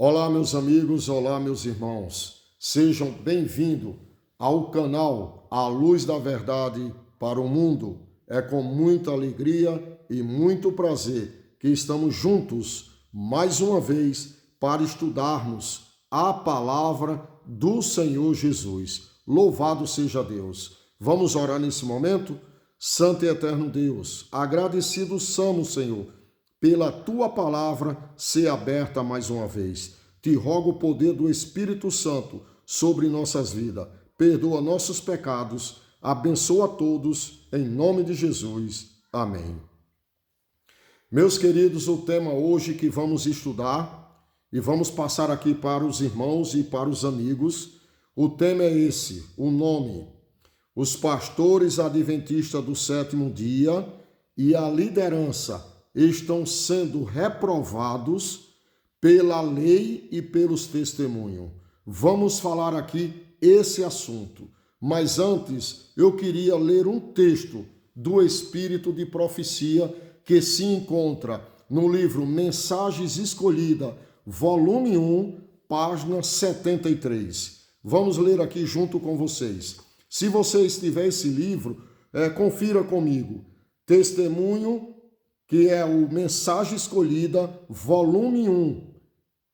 Olá, meus amigos, olá, meus irmãos. Sejam bem-vindos ao canal A Luz da Verdade para o Mundo. É com muita alegria e muito prazer que estamos juntos mais uma vez para estudarmos a palavra do Senhor Jesus. Louvado seja Deus. Vamos orar nesse momento? Santo e eterno Deus, agradecidos somos, Senhor, pela tua palavra ser aberta mais uma vez. Te rogo o poder do Espírito Santo sobre nossas vidas. Perdoa nossos pecados, abençoa todos, em nome de Jesus. Amém. Meus queridos, o tema hoje que vamos estudar e vamos passar aqui para os irmãos e para os amigos, o tema é esse, o nome: os pastores adventistas do sétimo dia e a liderança estão sendo reprovados pela lei e pelos testemunhos. Vamos falar aqui esse assunto. Mas antes, eu queria ler um texto do Espírito de Profecia que se encontra no livro Mensagens Escolhidas, volume 1, página 73. Vamos ler aqui junto com vocês. Se você tiver esse livro, confira comigo. Testemunho, que é o Mensagem Escolhida, volume 1,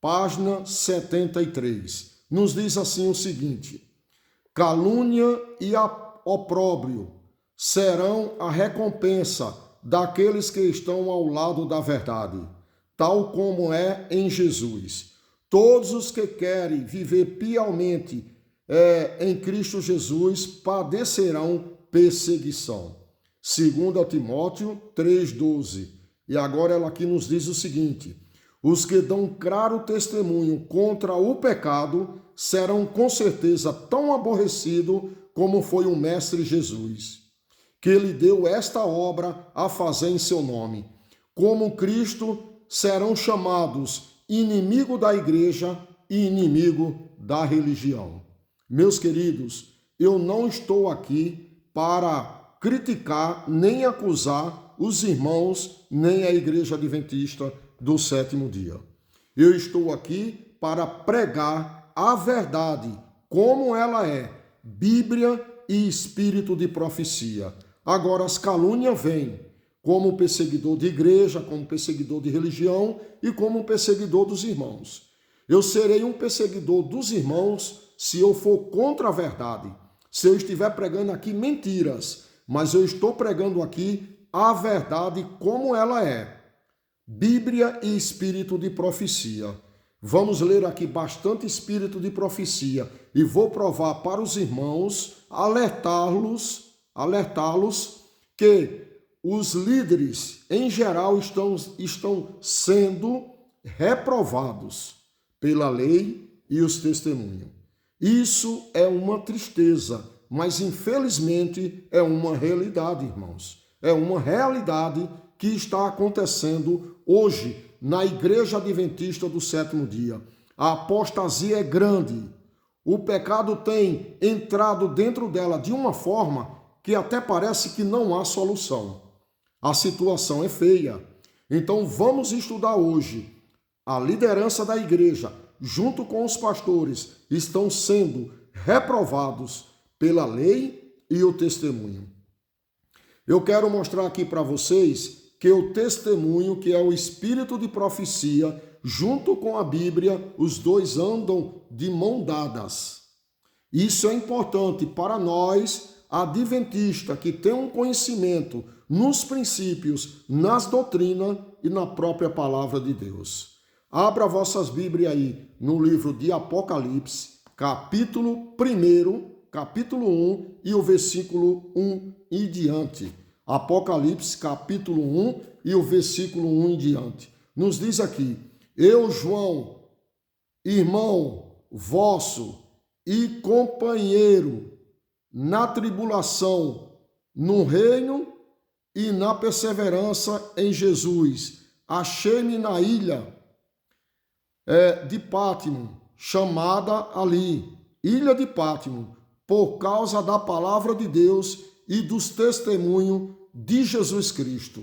página 73. Nos diz assim o seguinte: calúnia e opróbrio serão a recompensa daqueles que estão ao lado da verdade, tal como é em Jesus. Todos os que querem viver piamente em Cristo Jesus padecerão perseguição. 2 Timóteo 3,12. E agora ela aqui nos diz o seguinte: os que dão claro testemunho contra o pecado serão com certeza tão aborrecidos como foi o Mestre Jesus, que lhe deu esta obra a fazer em seu nome. Como Cristo, serão chamados inimigo da igreja e inimigo da religião. Meus queridos, eu não estou aqui para criticar nem acusar os irmãos, nem a igreja adventista do sétimo dia. Eu estou aqui para pregar a verdade, como ela é, Bíblia e espírito de profecia. Agora, as calúnias vêm como perseguidor de igreja, como perseguidor de religião e como perseguidor dos irmãos. Eu serei um perseguidor dos irmãos se eu for contra a verdade, se eu estiver pregando aqui mentiras, mas eu estou pregando aqui a verdade como ela é, Bíblia e espírito de profecia. Vamos ler aqui bastante espírito de profecia e vou provar para os irmãos, alertá-los que os líderes em geral estão sendo reprovados pela lei e os testemunhos. Isso é uma tristeza, mas infelizmente é uma realidade, irmãos. É uma realidade que está acontecendo hoje na Igreja Adventista do sétimo dia. A apostasia é grande. O pecado tem entrado dentro dela de uma forma que até parece que não há solução. A situação é feia. Então vamos estudar hoje. A liderança da igreja, junto com os pastores, estão sendo reprovados pela lei e o testemunho. Eu quero mostrar aqui para vocês que o testemunho, que é o espírito de profecia, junto com a Bíblia, os dois andam de mão dadas. Isso é importante para nós, adventistas, que tem um conhecimento nos princípios, nas doutrinas e na própria palavra de Deus. Abra vossas Bíblias aí no livro de Apocalipse, capítulo 1 e o versículo 1 e diante. Apocalipse, capítulo 1 e o versículo 1 em diante. Nos diz aqui: eu, João, irmão vosso e companheiro na tribulação, no reino e na perseverança em Jesus, achei-me na ilha de Pátimo, chamada ali, ilha de Pátimo, por causa da palavra de Deus e dos testemunhos de Jesus Cristo.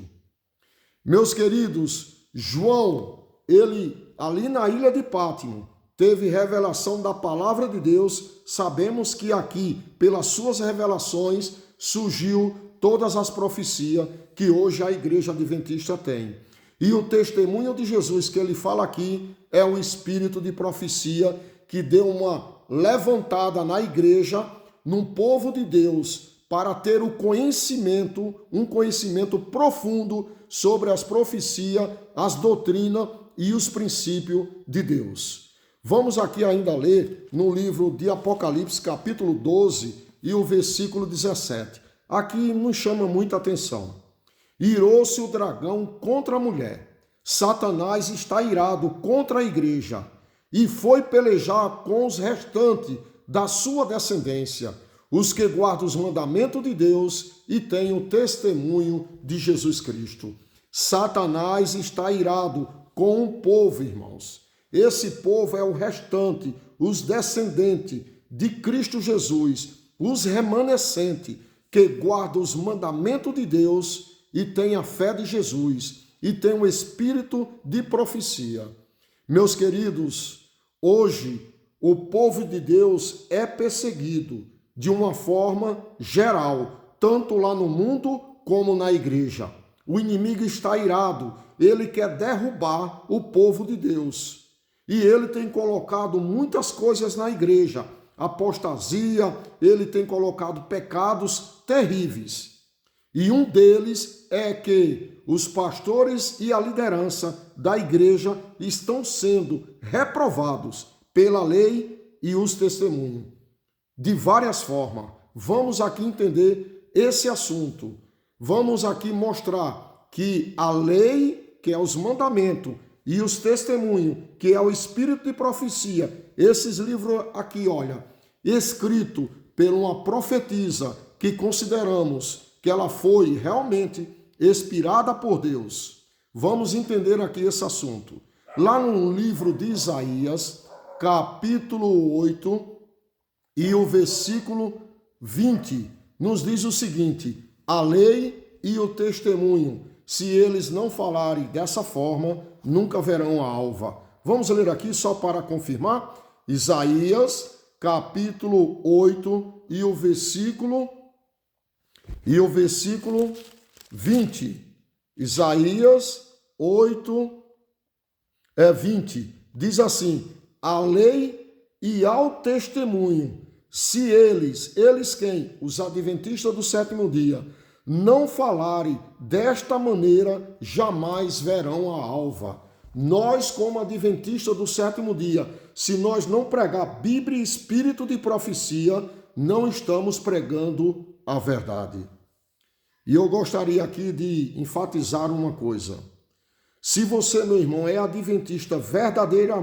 Meus queridos, João, ele ali na ilha de Pátimo, teve revelação da palavra de Deus, sabemos que aqui, pelas suas revelações, surgiu todas as profecias que hoje a igreja adventista tem. E o testemunho de Jesus que ele fala aqui é o espírito de profecia que deu uma levantada na igreja, num povo de Deus, para ter o conhecimento, um conhecimento profundo sobre as profecias, as doutrinas e os princípios de Deus. Vamos aqui ainda ler no livro de Apocalipse, capítulo 12 e o versículo 17. Aqui nos chama muita atenção. Irou-se o dragão contra a mulher. Satanás está irado contra a igreja e foi pelejar com os restantes da sua descendência, os que guardam os mandamentos de Deus e têm o testemunho de Jesus Cristo. Satanás está irado com o povo, irmãos. Esse povo é o restante, os descendentes de Cristo Jesus, os remanescentes que guardam os mandamentos de Deus e têm a fé de Jesus e têm o espírito de profecia. Meus queridos, hoje o povo de Deus é perseguido de uma forma geral, tanto lá no mundo como na igreja. O inimigo está irado, ele quer derrubar o povo de Deus. E ele tem colocado muitas coisas na igreja, apostasia, ele tem colocado pecados terríveis. E um deles é que os pastores e a liderança da igreja estão sendo reprovados pela lei e os testemunhos. De várias formas. Vamos aqui entender esse assunto. Vamos aqui mostrar que a lei, que é os mandamentos, e os testemunhos, que é o espírito de profecia, esses livros aqui, olha, escrito por uma profetisa que consideramos que ela foi realmente inspirada por Deus. Vamos entender aqui esse assunto. Lá no livro de Isaías, capítulo 8 e o versículo 20, nos diz o seguinte: a lei e o testemunho, se eles não falarem dessa forma, nunca verão a alva. Vamos ler aqui só para confirmar. Isaías, capítulo 8 e o versículo 20. Isaías 8, 20. Diz assim: a lei e ao testemunho, se eles quem? Os adventistas do sétimo dia, não falarem desta maneira, jamais verão a alva. Nós, como adventistas do sétimo dia, se nós não pregar Bíblia e espírito de profecia, não estamos pregando a verdade. E eu gostaria aqui de enfatizar uma coisa. Se você, meu irmão, é adventista verdadeiro,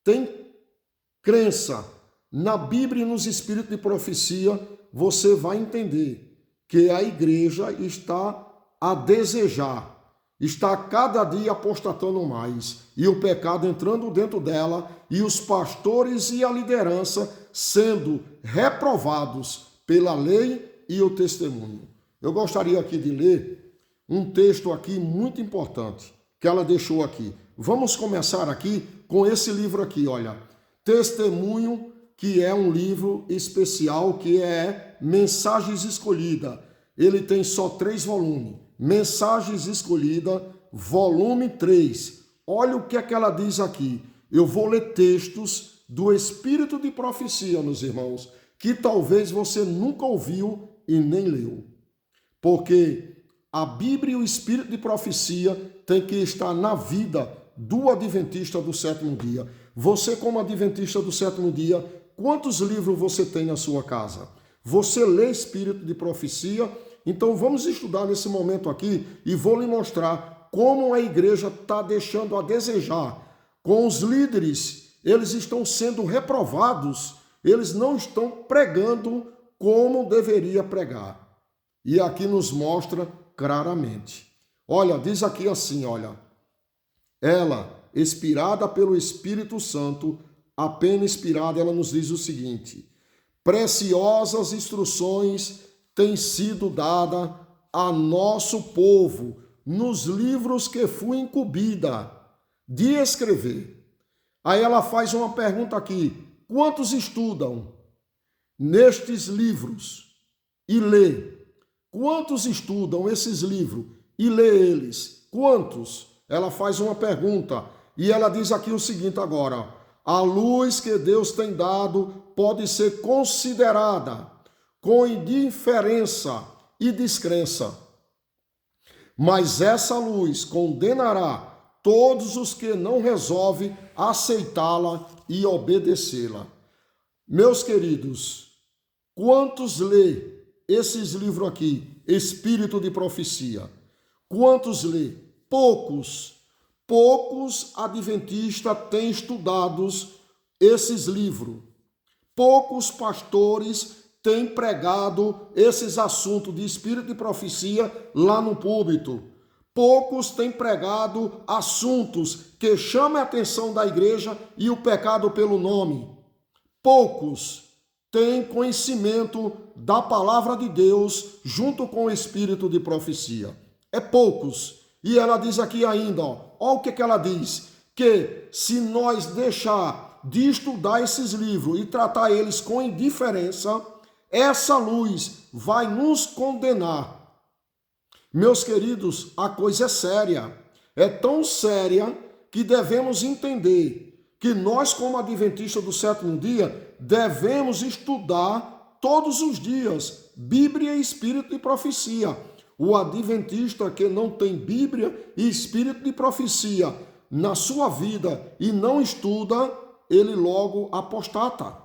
tem crença na Bíblia e nos espíritos de profecia, você vai entender que a igreja está a desejar, está cada dia apostatando mais, e o pecado entrando dentro dela, e os pastores e a liderança sendo reprovados pela lei e o testemunho. Eu gostaria aqui de ler um texto aqui muito importante que ela deixou aqui. Vamos começar aqui com esse livro aqui, olha, Testemunho, que é um livro especial, que é Mensagens Escolhidas. Ele tem só 3 volumes. Mensagens Escolhidas, volume 3. Olha o que é que ela diz aqui. Eu vou ler textos do Espírito de Profecia, meus irmãos, que talvez você nunca ouviu e nem leu. Porque a Bíblia e o Espírito de Profecia tem que estar na vida do adventista do sétimo dia. Você, como adventista do sétimo dia, quantos livros você tem na sua casa? Você lê Espírito de Profecia? Então vamos estudar nesse momento aqui e vou lhe mostrar como a igreja está deixando a desejar. Com os líderes, eles estão sendo reprovados, eles não estão pregando como deveria pregar. E aqui nos mostra claramente. Olha, diz aqui assim, olha, ela, inspirada pelo Espírito Santo, apenas inspirada, ela nos diz o seguinte: preciosas instruções têm sido dadas a nosso povo nos livros que fui incumbida de escrever. Aí ela faz uma pergunta aqui: quantos estudam nestes livros e lê? Quantos estudam esses livros e lê eles? Quantos? Ela faz uma pergunta e ela diz aqui o seguinte agora: a luz que Deus tem dado pode ser considerada com indiferença e descrença, mas essa luz condenará todos os que não resolvem aceitá-la e obedecê-la. Meus queridos, quantos lê esses livros aqui, Espírito de Profecia? Quantos lê? Poucos. Poucos adventistas têm estudado esses livros. Poucos pastores têm pregado esses assuntos de Espírito de Profecia lá no púlpito. Poucos têm pregado assuntos que chamam a atenção da igreja e o pecado pelo nome. Poucos têm conhecimento da palavra de Deus junto com o Espírito de Profecia. É poucos. E ela diz aqui ainda, olha o que ela diz, que se nós deixar de estudar esses livros e tratar eles com indiferença, essa luz vai nos condenar. Meus queridos, a coisa é séria. É tão séria que devemos entender que nós, como adventistas do sétimo dia, devemos estudar todos os dias Bíblia e Espírito de Profecia. O adventista que não tem Bíblia e Espírito de Profecia na sua vida e não estuda, ele logo apostata.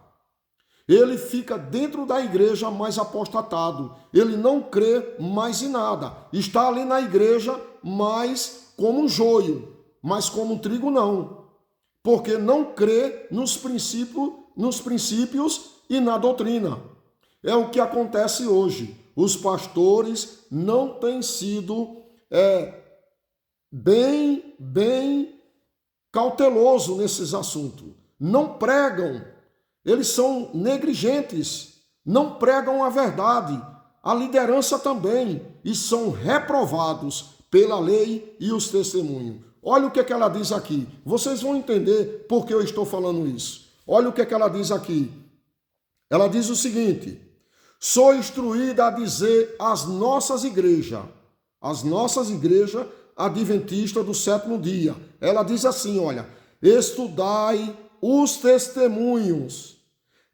Ele fica dentro da igreja mais apostatado. Ele não crê mais em nada. Está ali na igreja, mas como um joio, mas como um trigo não. Porque não crê nos princípios e na doutrina. É o que acontece hoje. Os pastores não têm sido bem cautelosos nesses assuntos. Não pregam. Eles são negligentes, não pregam a verdade, a liderança também, e são reprovados pela lei e os testemunhos. Olha o que ela diz aqui, vocês vão entender por que eu estou falando isso. Olha o que ela diz aqui. Ela diz o seguinte: sou instruída a dizer às nossas igrejas adventistas do sétimo dia. Ela diz assim, olha, estudai os testemunhos.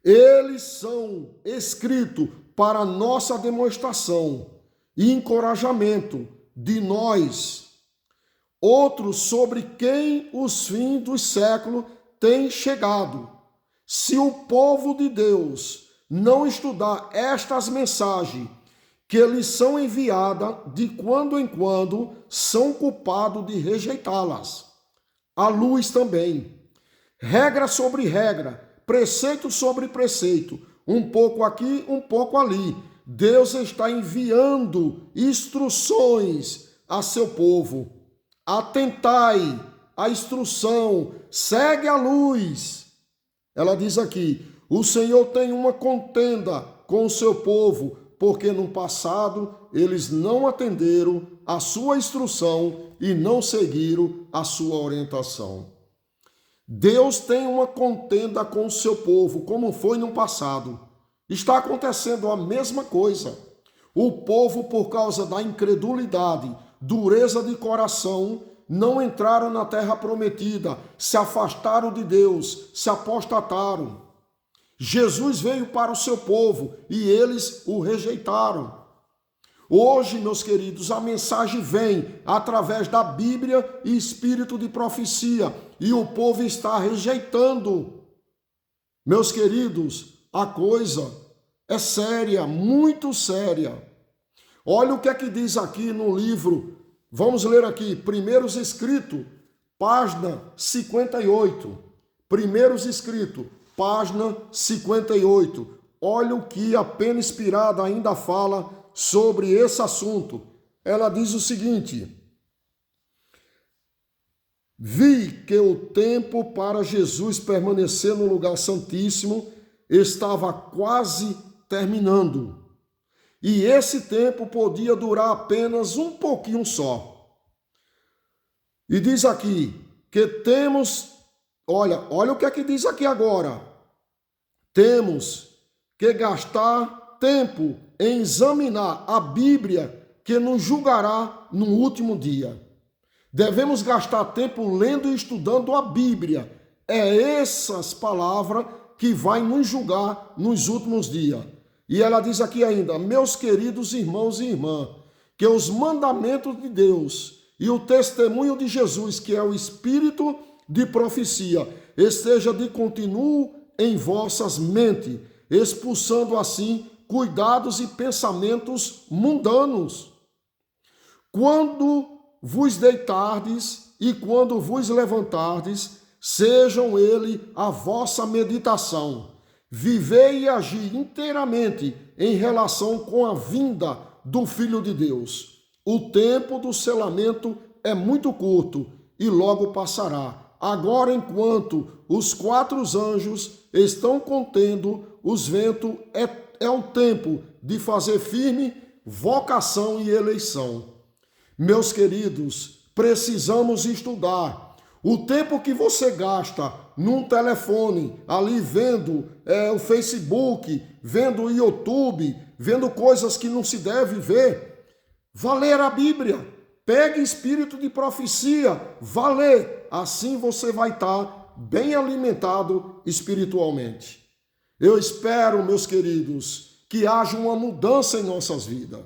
Eles são escritos para nossa demonstração e encorajamento de nós, outros sobre quem os fins dos séculos têm chegado. Se o povo de Deus não estudar estas mensagens que lhes são enviadas, de quando em quando são culpados de rejeitá-las. A luz também. Regra sobre regra, preceito sobre preceito, um pouco aqui, um pouco ali. Deus está enviando instruções a seu povo. Atentai à instrução, segue a luz. Ela diz aqui, o Senhor tem uma contenda com o seu povo, porque no passado eles não atenderam a sua instrução e não seguiram a sua orientação. Deus tem uma contenda com o seu povo, como foi no passado. Está acontecendo a mesma coisa. O povo, por causa da incredulidade, dureza de coração, não entraram na terra prometida, se afastaram de Deus, se apostataram. Jesus veio para o seu povo e eles o rejeitaram. Hoje, meus queridos, a mensagem vem através da Bíblia e Espírito de Profecia e o povo está rejeitando. Meus queridos, a coisa é séria, muito séria. Olha o que é que diz aqui no livro, vamos ler aqui, Primeiros Escritos, página 58. Primeiros Escritos, página 58. Olha o que a Pena Inspirada ainda fala sobre esse assunto. Ela diz o seguinte: vi que o tempo para Jesus permanecer no lugar santíssimo estava quase terminando. E esse tempo podia durar apenas um pouquinho só. E diz aqui que temos, olha o que é que diz aqui agora. Temos que gastar tempo em examinar a Bíblia que nos julgará no último dia. Devemos gastar tempo lendo e estudando a Bíblia. É essas palavras que vai nos julgar nos últimos dias. E ela diz aqui ainda: meus queridos irmãos e irmãs, que os mandamentos de Deus e o testemunho de Jesus, que é o espírito de profecia, esteja de contínuo em vossas mentes, expulsando assim cuidados e pensamentos mundanos. Quando vos deitardes e quando vos levantardes, sejam ele a vossa meditação. Vivei e agir inteiramente em relação com a vinda do Filho de Deus. O tempo do selamento é muito curto e logo passará. Agora, enquanto os 4 anjos estão contendo os ventos, é o tempo de fazer firme vocação e eleição. Meus queridos, precisamos estudar. O tempo que você gasta num telefone, ali vendo o Facebook, vendo o YouTube, vendo coisas que não se deve ver, vá ler a Bíblia. Pegue espírito de profecia, vá ler. Assim você vai estar bem alimentado espiritualmente. Eu espero, meus queridos, que haja uma mudança em nossas vidas.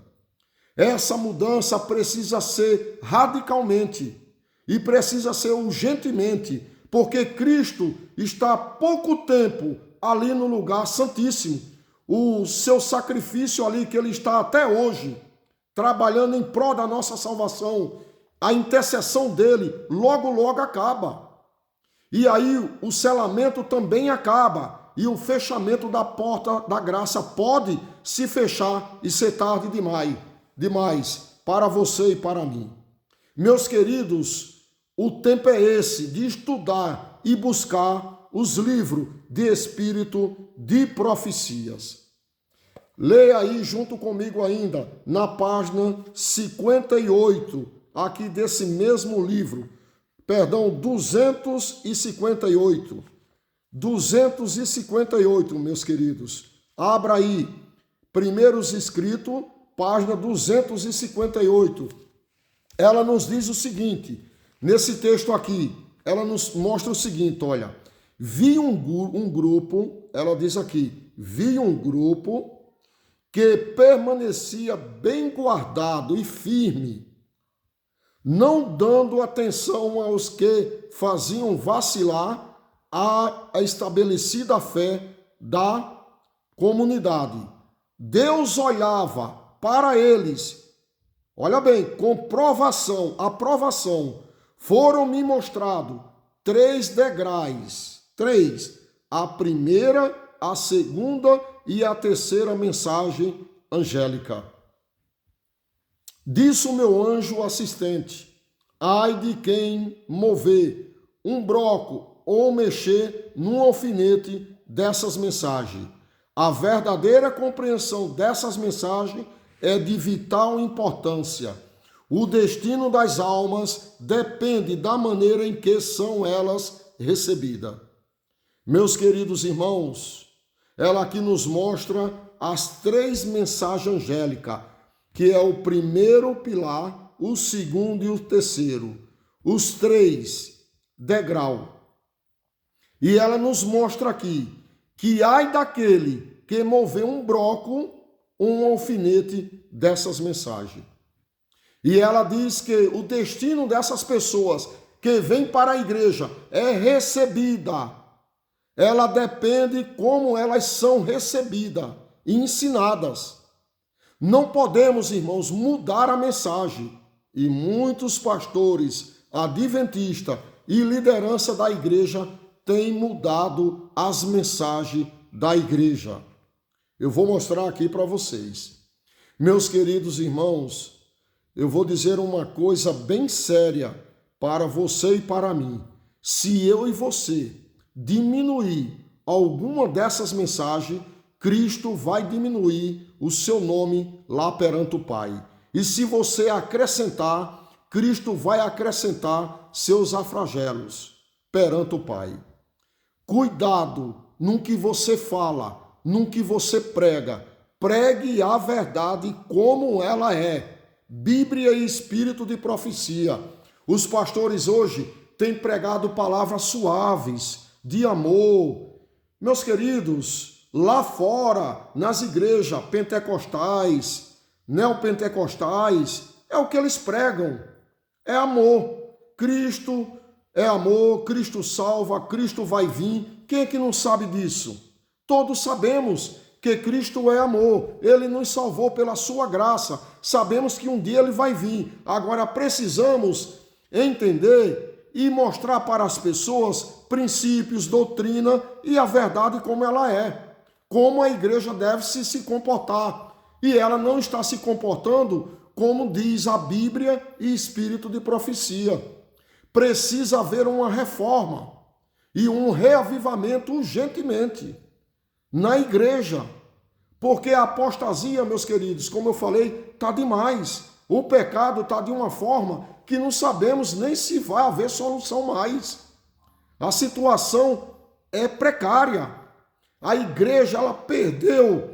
Essa mudança precisa ser radicalmente e precisa ser urgentemente, porque Cristo está há pouco tempo ali no lugar santíssimo. O seu sacrifício ali, que ele está até hoje, trabalhando em prol da nossa salvação, a intercessão dele logo, logo acaba. E aí o selamento também acaba. E o fechamento da porta da graça pode se fechar e ser tarde demais para você e para mim. Meus queridos, o tempo é esse de estudar e buscar os livros de espírito de profecias. Leia aí junto comigo ainda, na página 58, aqui desse mesmo livro, 258. 258, meus queridos. Abra aí, Primeiros Escritos, página 258. Ela nos diz o seguinte, nesse texto aqui, ela nos mostra o seguinte, olha. Vi um grupo, ela diz aqui, vi um grupo que permanecia bem guardado e firme, não dando atenção aos que faziam vacilar a estabelecida fé da comunidade. Deus olhava para eles, olha bem, com aprovação, foram-me mostrados 3 degraus, 3, a primeira, a segunda e a terceira mensagem angélica. Disse o meu anjo assistente: ai de quem mover um broco ou mexer num alfinete dessas mensagens. A verdadeira compreensão dessas mensagens é de vital importância. O destino das almas depende da maneira em que são elas recebidas. Meus queridos irmãos, ela aqui nos mostra as 3 mensagens angélicas, que é o primeiro pilar, o segundo e o terceiro. Os 3 degraus. E ela nos mostra aqui que ai daquele que mover um broco, um alfinete dessas mensagens. E ela diz que o destino dessas pessoas que vêm para a igreja é recebida. Ela depende como elas são recebidas e ensinadas. Não podemos, irmãos, mudar a mensagem. E muitos pastores adventistas e liderança da igreja têm mudado as mensagens da igreja. Eu vou mostrar aqui para vocês. Meus queridos irmãos, eu vou dizer uma coisa bem séria para você e para mim. Se eu e você diminuir alguma dessas mensagens, Cristo vai diminuir o seu nome lá perante o Pai. E se você acrescentar, Cristo vai acrescentar seus afragelos perante o Pai. Cuidado no que você fala, no que você prega. Pregue a verdade como ela é. Bíblia e espírito de profecia. Os pastores hoje têm pregado palavras suaves, de amor. Meus queridos, lá fora, nas igrejas pentecostais, neopentecostais, é o que eles pregam. É amor. Cristo é amor, Cristo salva, Cristo vai vir. Quem é que não sabe disso? Todos sabemos que Cristo é amor. Ele nos salvou pela sua graça. Sabemos que um dia ele vai vir. Agora precisamos entender e mostrar para as pessoas princípios, doutrina e a verdade como ela é. Como a igreja deve se comportar. E ela não está se comportando como diz a Bíblia e espírito de profecia. Precisa haver uma reforma e um reavivamento urgentemente na igreja. Porque a apostasia, meus queridos, como eu falei, está demais. O pecado está de uma forma que não sabemos nem se vai haver solução mais. A situação é precária. A igreja, ela perdeu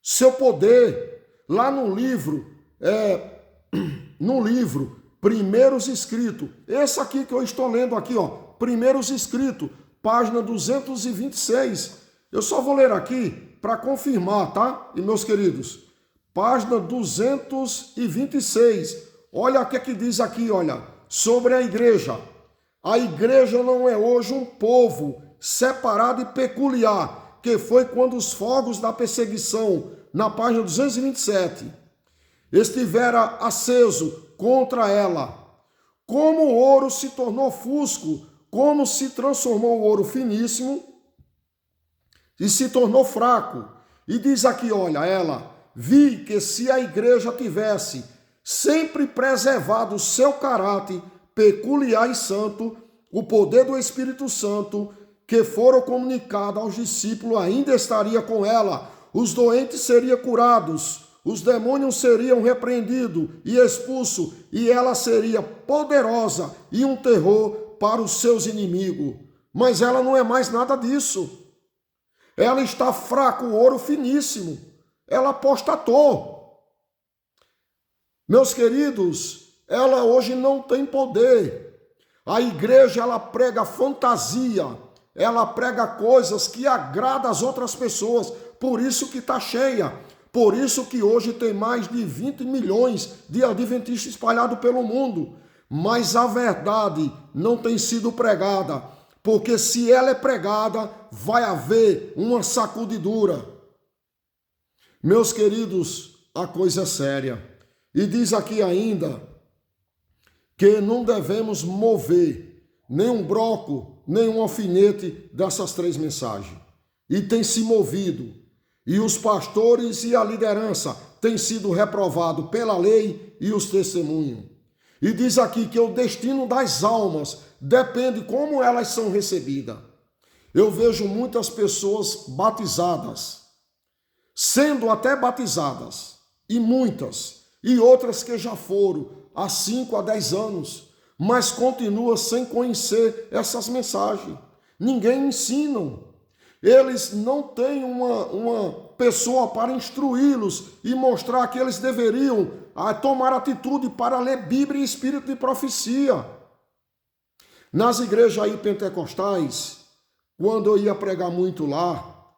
seu poder. Lá no livro Primeiros Escritos, esse aqui que eu estou lendo aqui, ó, Primeiros Escritos, página 226. Eu só vou ler aqui para confirmar, tá? E meus queridos, página 226. Olha o que é que diz aqui, olha, sobre a igreja. A igreja não é hoje um povo separado e peculiar, que foi quando os fogos da perseguição, na página 227, estivera aceso contra ela. Como o ouro se tornou fusco, como se transformou o ouro finíssimo e se tornou fraco. E diz aqui, olha, ela, vi que se a igreja tivesse sempre preservado o seu caráter peculiar e santo, o poder do Espírito Santo que foram comunicados aos discípulos ainda estaria com ela, os doentes seriam curados, os demônios seriam repreendidos e expulsos, e ela seria poderosa e um terror para os seus inimigos. Mas ela não é mais nada disso. Ela está fraca, o ouro finíssimo. Ela apostatou. Meus queridos, ela hoje não tem poder. A igreja, ela prega fantasia. Ela prega coisas que agradam as outras pessoas. Por isso que está cheia. Por isso que hoje tem mais de 20 milhões de adventistas espalhados pelo mundo. Mas a verdade não tem sido pregada. Porque se ela é pregada, vai haver uma sacudidura. Meus queridos, a coisa é séria. E diz aqui ainda que não devemos mover nem um broco, nem um alfinete dessas três mensagens. E tem se movido. E os pastores e a liderança têm sido reprovados pela lei e os testemunhos. E diz aqui que o destino das almas depende como elas são recebidas. Eu vejo muitas pessoas batizadas, sendo até batizadas, e muitas, e outras que já foram há 5 a 10 anos, mas continuam sem conhecer essas mensagens. Ninguém ensina. Eles não têm uma pessoa para instruí-los e mostrar que eles deveriam tomar atitude para ler Bíblia e espírito de profecia. Nas igrejas aí pentecostais, quando eu ia pregar muito lá,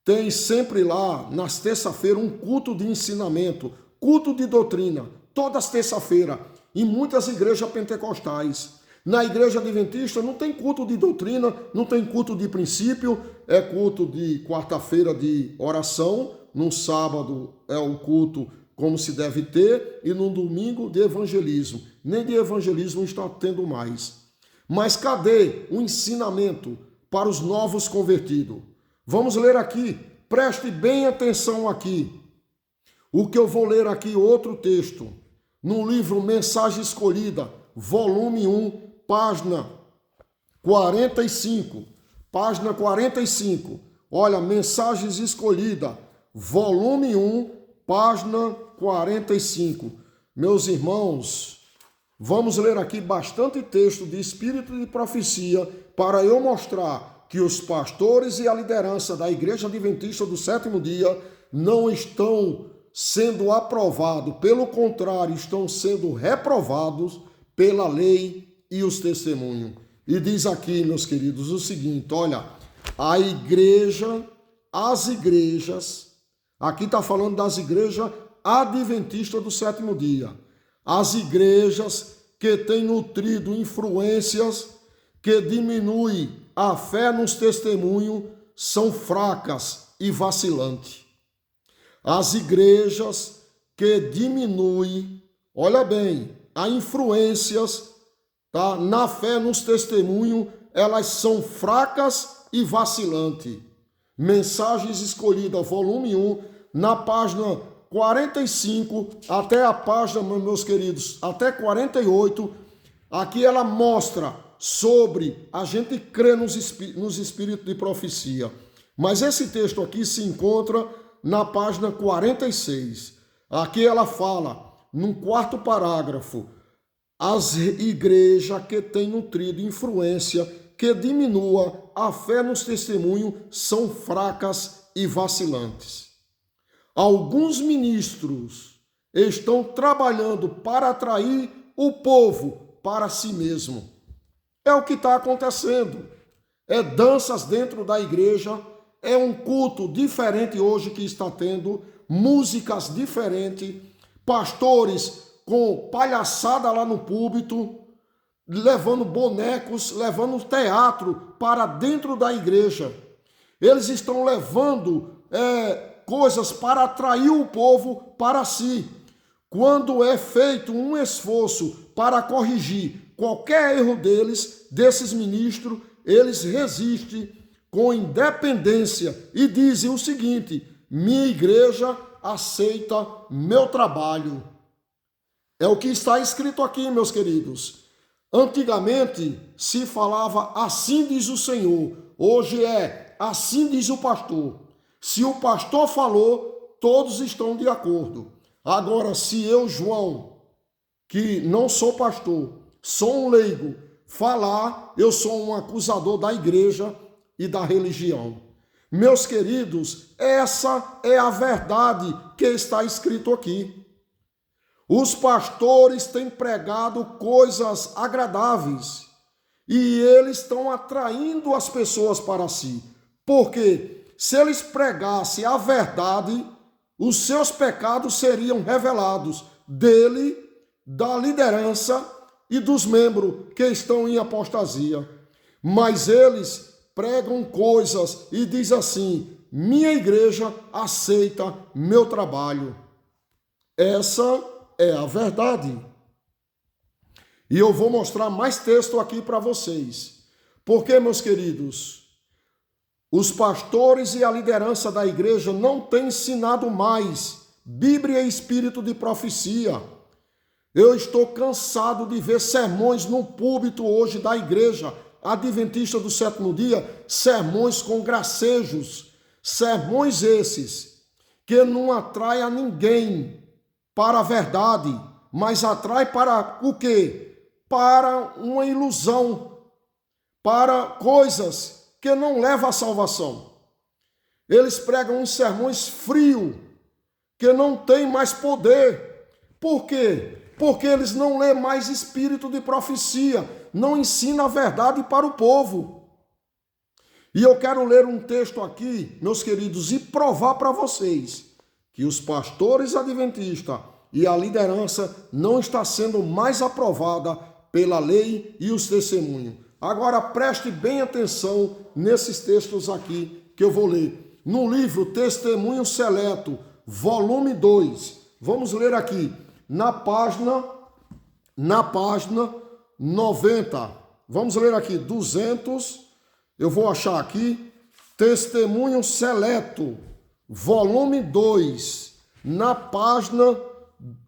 tem sempre lá, nas terça-feiras, um culto de ensinamento, culto de doutrina, todas as terça-feiras, em muitas igrejas pentecostais. Na igreja adventista não tem culto de doutrina, não tem culto de princípio, é culto de quarta-feira de oração, no sábado é o culto como se deve ter, e no domingo de evangelismo. Nem de evangelismo está tendo mais. Mas cadê o ensinamento para os novos convertidos? Vamos ler aqui, preste bem atenção aqui. O que eu vou ler aqui, outro texto, no livro Mensagem Escolhida, volume 1, página 45. Página 45. Olha, Mensagens Escolhidas, volume 1, página 45. Meus irmãos, vamos ler aqui bastante texto de espírito de profecia para eu mostrar que os pastores e a liderança da Igreja Adventista do Sétimo Dia não estão sendo aprovados, pelo contrário, estão sendo reprovados pela lei e os testemunhos. E diz aqui, meus queridos, o seguinte, olha, as igrejas, aqui está falando das igrejas adventistas do sétimo dia, as igrejas que têm nutrido influências que diminuem a fé nos testemunhos são fracas e vacilantes. As igrejas que diminuem, olha bem, as influências, tá, na fé nos testemunhos, elas são fracas e vacilantes. Mensagens Escolhidas, volume 1, na página 45 até a página, meus queridos, até 48, aqui ela mostra sobre a gente crer nos espíritos de profecia. Mas esse texto aqui se encontra na página 46. Aqui ela fala, num quarto parágrafo, as igrejas que têm nutrido influência que diminua a fé nos testemunhos são fracas e vacilantes. Alguns ministros estão trabalhando para atrair o povo para si mesmo. É o que está acontecendo. É danças dentro da igreja, é um culto diferente hoje que está tendo, músicas diferentes, pastores com palhaçada lá no púlpito, levando bonecos, levando teatro para dentro da igreja. Eles estão levando coisas para atrair o povo para si. Quando é feito um esforço para corrigir qualquer erro desses ministros, eles resistem com independência e dizem o seguinte: minha igreja aceita meu trabalho. É o que está escrito aqui, meus queridos. Antigamente se falava assim diz o Senhor, hoje é assim diz o pastor. Se o pastor falou, todos estão de acordo. Agora, se eu, João, que não sou pastor, sou um leigo, falar, eu sou um acusador da igreja e da religião. Meus queridos, essa é a verdade que está escrito aqui. Os pastores têm pregado coisas agradáveis e eles estão atraindo as pessoas para si. Porque se eles pregassem a verdade, os seus pecados seriam revelados dele, da liderança e dos membros que estão em apostasia. Mas eles pregam coisas e diz assim: minha igreja aceita meu trabalho. Essa é a verdade. E eu vou mostrar mais texto aqui para vocês. Porque, meus queridos, os pastores e a liderança da igreja não têm ensinado mais Bíblia e espírito de profecia. Eu estou cansado de ver sermões no púlpito hoje da igreja Adventista do Sétimo Dia, sermões com gracejos, sermões esses que não atraem a ninguém para a verdade, mas atrai para o quê? Para uma ilusão, para coisas que não levam à salvação. Eles pregam uns sermões frios, que não têm mais poder. Por quê? Porque eles não lêem mais espírito de profecia, não ensinam a verdade para o povo. E eu quero ler um texto aqui, meus queridos, e provar para vocês que os pastores adventistas e a liderança não está sendo mais aprovada pela lei e os testemunhos. Agora preste bem atenção nesses textos aqui que eu vou ler. No livro Testemunho Seleto, volume 2, vamos ler aqui, na página 90. Vamos ler aqui, 200, eu vou achar aqui, Testemunho Seleto, volume 2, na página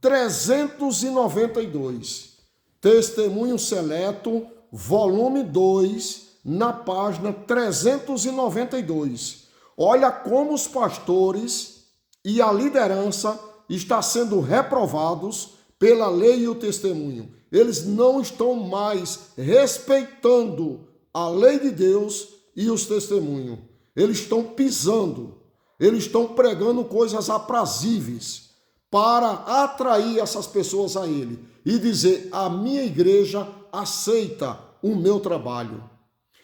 392. Testemunho Seleto, volume 2, na página 392. Olha como os pastores e a liderança está sendo reprovados pela lei e o testemunho. Eles não estão mais respeitando a lei de Deus e os testemunhos. Eles estão pisando, eles estão pregando coisas aprazíveis para atrair essas pessoas a ele e dizer: a minha igreja aceita o meu trabalho.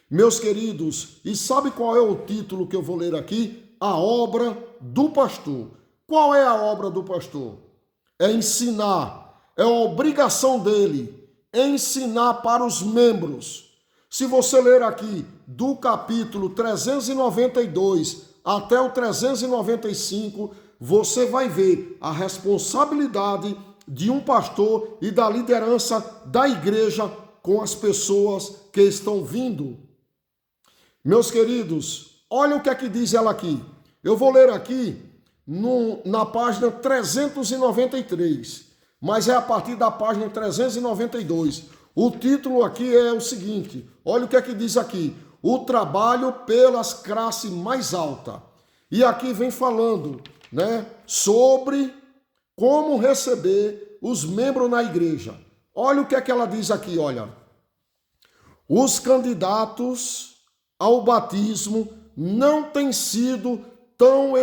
Meus queridos, e sabe qual é o título que eu vou ler aqui? A obra do pastor. Qual é a obra do pastor? É ensinar, é a obrigação dele ensinar para os membros. Se você ler aqui do capítulo 392 até o 395, você vai ver a responsabilidade de um pastor e da liderança da igreja com as pessoas que estão vindo. Meus queridos, olha o que é que diz ela aqui. Eu vou ler aqui na página 393, mas é a partir da página 392. O título aqui é o seguinte, olha o que é que diz aqui: o trabalho pelas classes mais altas. E aqui vem falando, sobre como receber os membros na igreja. Olha o que é que ela diz aqui, olha. Os candidatos ao batismo não têm sido tão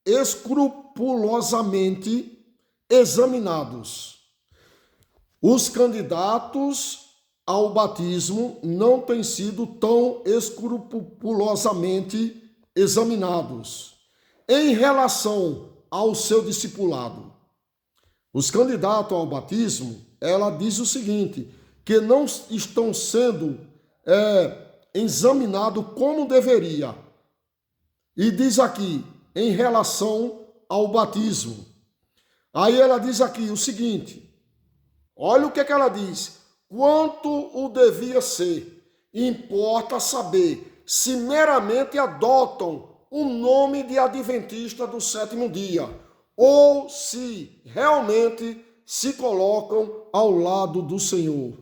escrupulosamente examinados. Os candidatos ao batismo não têm sido tão escrupulosamente examinados em relação ao seu discipulado. Os candidatos ao batismo, ela diz o seguinte, que não estão sendo examinados como deveria. E diz aqui, em relação ao batismo. Aí ela diz aqui o seguinte, olha o que ela diz: quanto o devia ser, importa saber se meramente adotam o nome de adventista do sétimo dia, ou se realmente se colocam ao lado do Senhor,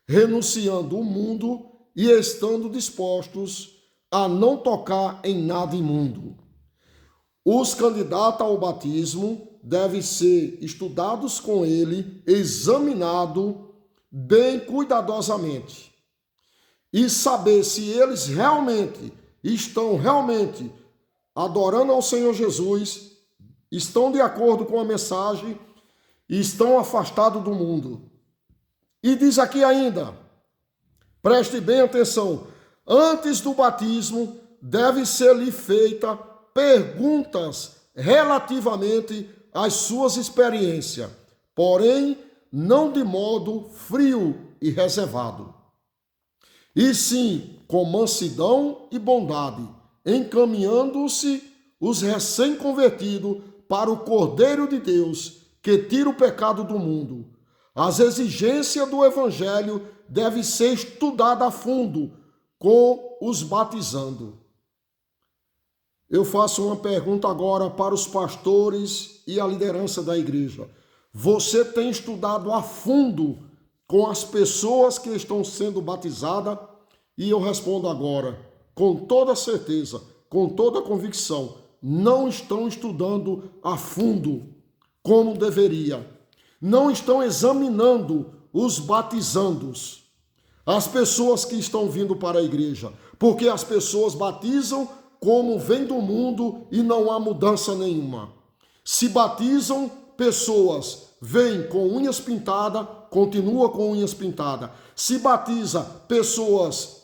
renunciando o mundo e estando dispostos a não tocar em nada imundo. Os candidatos ao batismo devem ser estudados com ele, examinado bem cuidadosamente, e saber se eles estão adorando ao Senhor Jesus, estão de acordo com a mensagem e estão afastados do mundo. E diz aqui ainda, preste bem atenção, antes do batismo deve ser-lhe feita perguntas relativamente às suas experiências, porém não de modo frio e reservado, e sim com mansidão e bondade, encaminhando-se os recém-convertidos para o Cordeiro de Deus, que tira o pecado do mundo. As exigências do Evangelho devem ser estudadas a fundo com os batizando. Eu faço uma pergunta agora para os pastores e a liderança da igreja. Você tem estudado a fundo com as pessoas que estão sendo batizadas? E eu respondo agora, com toda certeza, com toda convicção, não estão estudando a fundo como deveria. Não estão examinando os batizandos, as pessoas que estão vindo para a igreja, porque as pessoas batizam como vem do mundo e não há mudança nenhuma. Se batizam pessoas, vêm com unhas pintadas, continua com unhas pintadas. Se batiza pessoas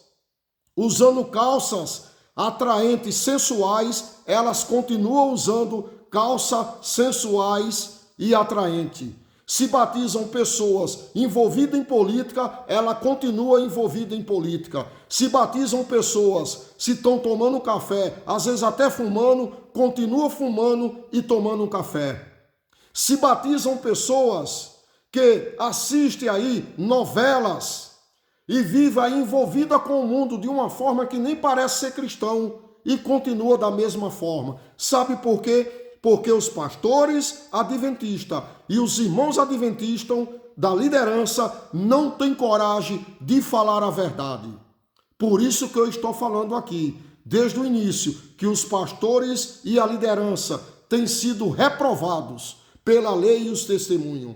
usando calças atraentes, sensuais, elas continuam usando calças sensuais e atraentes. Se batizam pessoas envolvidas em política, ela continua envolvida em política. Se batizam pessoas, se estão tomando café, às vezes até fumando, continua fumando e tomando café. Se batizam pessoas que assistem aí novelas e vivem aí envolvida com o mundo de uma forma que nem parece ser cristão e continua da mesma forma. Sabe por quê? Porque os pastores adventistas e os irmãos adventistas da liderança não têm coragem de falar a verdade. Por isso que eu estou falando aqui, desde o início, que os pastores e a liderança têm sido reprovados pela lei e os testemunhos.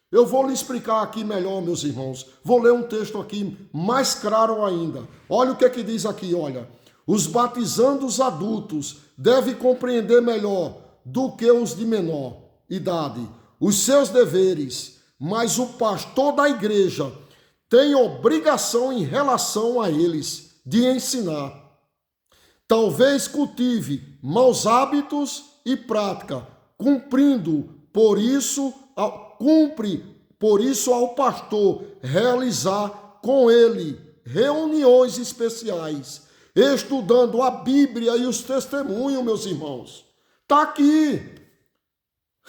Eu vou lhe explicar aqui melhor, meus irmãos. Vou ler um texto aqui mais claro ainda. Olha o que é que diz aqui, olha. Os batizandos adultos devem compreender melhor do que os de menor idade os seus deveres, mas o pastor da igreja tem obrigação em relação a eles de ensinar. Talvez cultive maus hábitos e prática, cumpre por isso ao pastor realizar com ele reuniões especiais, estudando a Bíblia e os testemunhos, meus irmãos. Está aqui.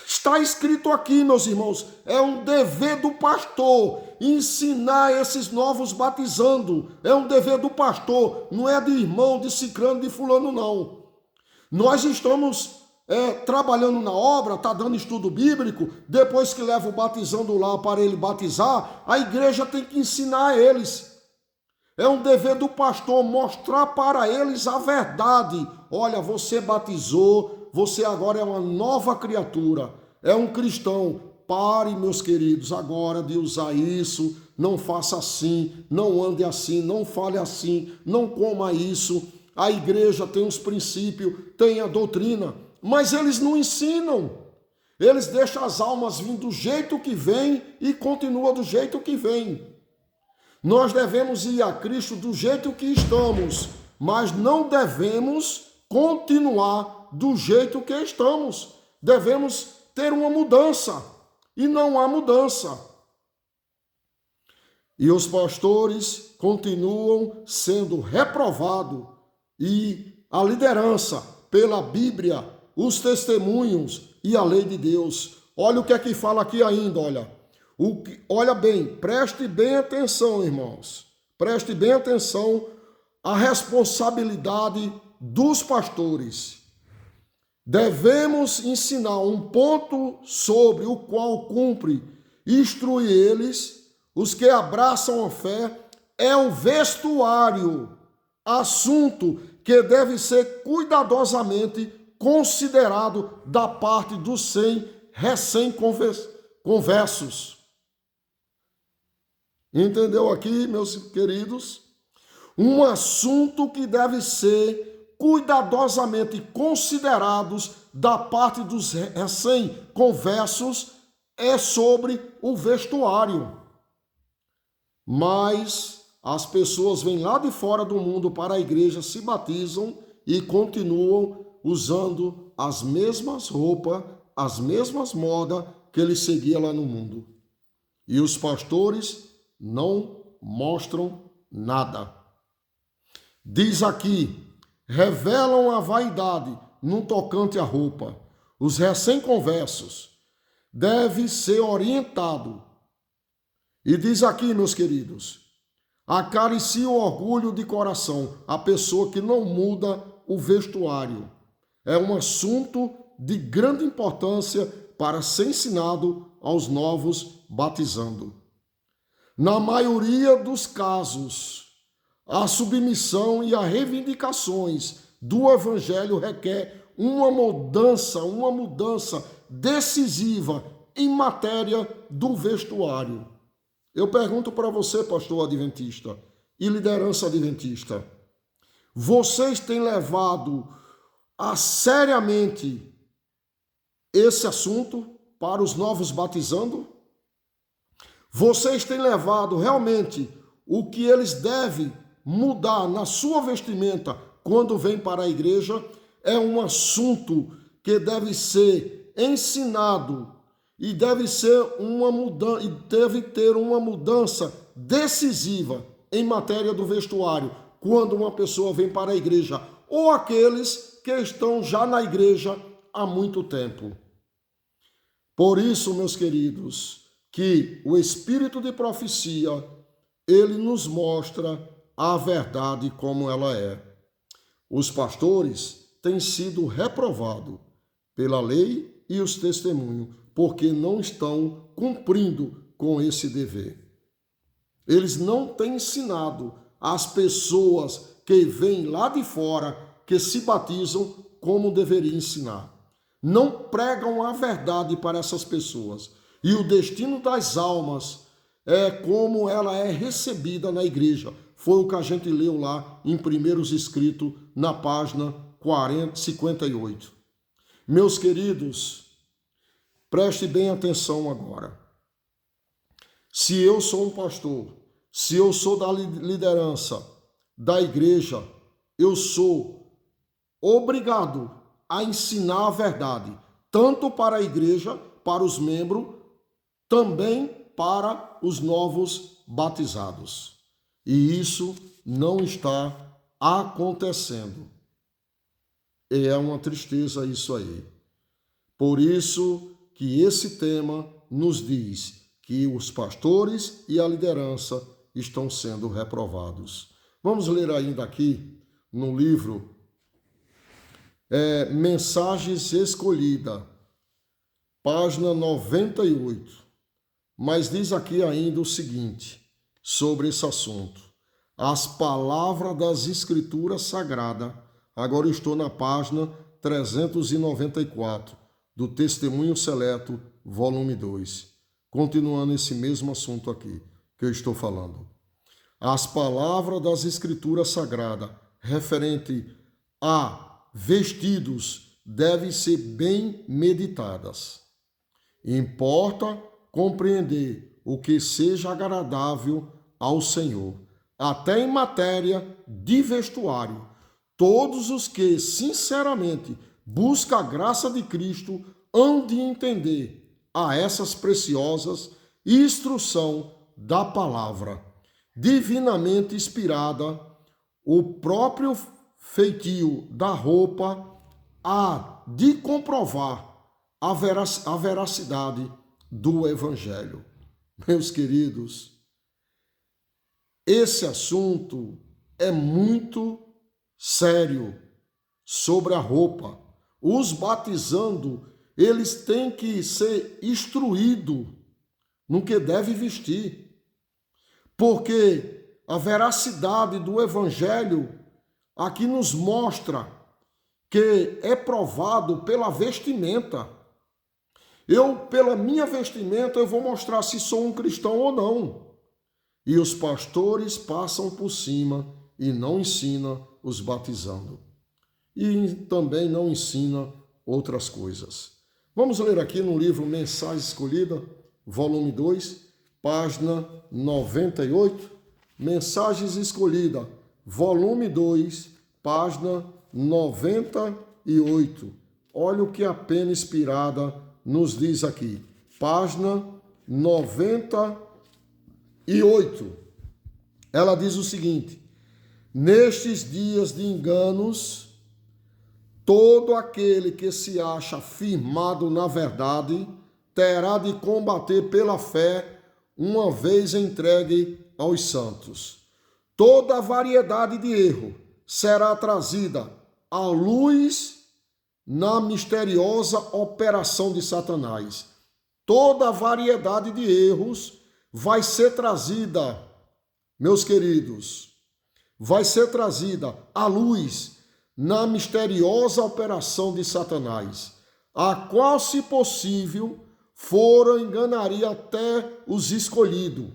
Está escrito aqui, meus irmãos, é um dever do pastor ensinar esses novos batizando. É um dever do pastor, não é de irmão, de ciclano, de fulano, não. Nós estamos trabalhando na obra, está dando estudo bíblico, depois que leva o batizando lá para ele batizar, a igreja tem que ensinar a eles. É um dever do pastor mostrar para eles a verdade. Olha, você batizou, você agora é uma nova criatura, é um cristão. Pare, meus queridos, agora de usar isso, não faça assim, não ande assim, não fale assim, não coma isso. A igreja tem os princípios, tem a doutrina, mas eles não ensinam. Eles deixam as almas vir do jeito que vem e continua do jeito que vem. Nós devemos ir a Cristo do jeito que estamos, mas não devemos continuar do jeito que estamos. Devemos ter uma mudança, e não há mudança. E os pastores continuam sendo reprovados, e a liderança pela Bíblia, os testemunhos e a lei de Deus. Olha o que é que fala aqui ainda, olha. Olha bem, preste bem atenção, irmãos. Preste bem atenção à responsabilidade dos pastores. Devemos ensinar um ponto sobre o qual cumpre instruir eles, os que abraçam a fé, é o vestuário, assunto que deve ser cuidadosamente considerado da parte dos recém-conversos. Entendeu aqui, meus queridos? Um assunto que deve ser cuidadosamente considerados da parte dos recém-conversos é sobre o vestuário. Mas as pessoas vêm lá de fora do mundo para a igreja, se batizam e continuam usando as mesmas roupas, as mesmas modas que ele seguia lá no mundo. E os pastores não mostram nada. Diz aqui, revelam a vaidade no tocante à roupa. Os recém-conversos devem ser orientados. E diz aqui, meus queridos, acaricia o orgulho de coração, a pessoa que não muda o vestuário. É um assunto de grande importância para ser ensinado aos novos batizando. Na maioria dos casos, a submissão e as reivindicações do evangelho requer uma mudança decisiva em matéria do vestuário. Eu pergunto para você, pastor adventista e liderança adventista, vocês têm levado seriamente esse assunto para os novos batizando? Vocês têm levado realmente o que eles devem mudar na sua vestimenta quando vêm para a igreja? É um assunto que deve ser ensinado e deve ter uma mudança decisiva em matéria do vestuário quando uma pessoa vem para a igreja ou aqueles que estão já na igreja há muito tempo. Por isso, meus queridos, que o espírito de profecia, ele nos mostra a verdade como ela é. Os pastores têm sido reprovados pela lei e os testemunhos, porque não estão cumprindo com esse dever. Eles não têm ensinado as pessoas que vêm lá de fora, que se batizam, como deveria ensinar. não pregam a verdade para essas pessoas. E o destino das almas é como ela é recebida na igreja. Foi o que a gente leu lá em Primeiros Escritos, na página 58. Meus queridos, preste bem atenção agora. Se eu sou um pastor, se eu sou da liderança da igreja, eu sou obrigado a ensinar a verdade, tanto para a igreja, para os membros, também para os novos batizados. E isso não está acontecendo. E é uma tristeza isso aí. Por isso que esse tema nos diz que os pastores e a liderança estão sendo reprovados. Vamos ler ainda aqui no livro Mensagens Escolhidas, página 98. Mas diz aqui ainda o seguinte sobre esse assunto. As palavras das Escrituras Sagradas. Agora eu estou na página 394 do Testemunho Seleto, volume 2. Continuando esse mesmo assunto aqui que eu estou falando. As palavras das Escrituras Sagradas referente a vestidos devem ser bem meditadas. Importa compreender o que seja agradável ao Senhor. Até em matéria de vestuário, todos os que sinceramente buscam a graça de Cristo hão de entender a essas preciosas instrução da palavra, divinamente inspirada, o próprio feitio da roupa há de comprovar a veracidade do Evangelho. Meus queridos, esse assunto é muito sério sobre a roupa. Os batizando, eles têm que ser instruídos no que deve vestir, porque a veracidade do Evangelho aqui nos mostra que é provado pela vestimenta. Pela minha vestimenta, eu vou mostrar se sou um cristão ou não. E os pastores passam por cima e não ensinam os batizando. E também não ensina outras coisas. Vamos ler aqui no livro Mensagens Escolhidas, volume 2, página 98. Mensagens Escolhidas, volume 2, página 98. Olha o que a pena inspirada nos diz aqui. Página 98. Ela diz o seguinte: nestes dias de enganos, todo aquele que se acha firmado na verdade terá de combater pela fé, uma vez entregue aos santos. Toda variedade de erro será trazida à luz na misteriosa operação de Satanás. Toda variedade de erros vai ser trazida, meus queridos, vai ser trazida à luz na misteriosa operação de Satanás, a qual, se possível, fora enganaria até os escolhidos.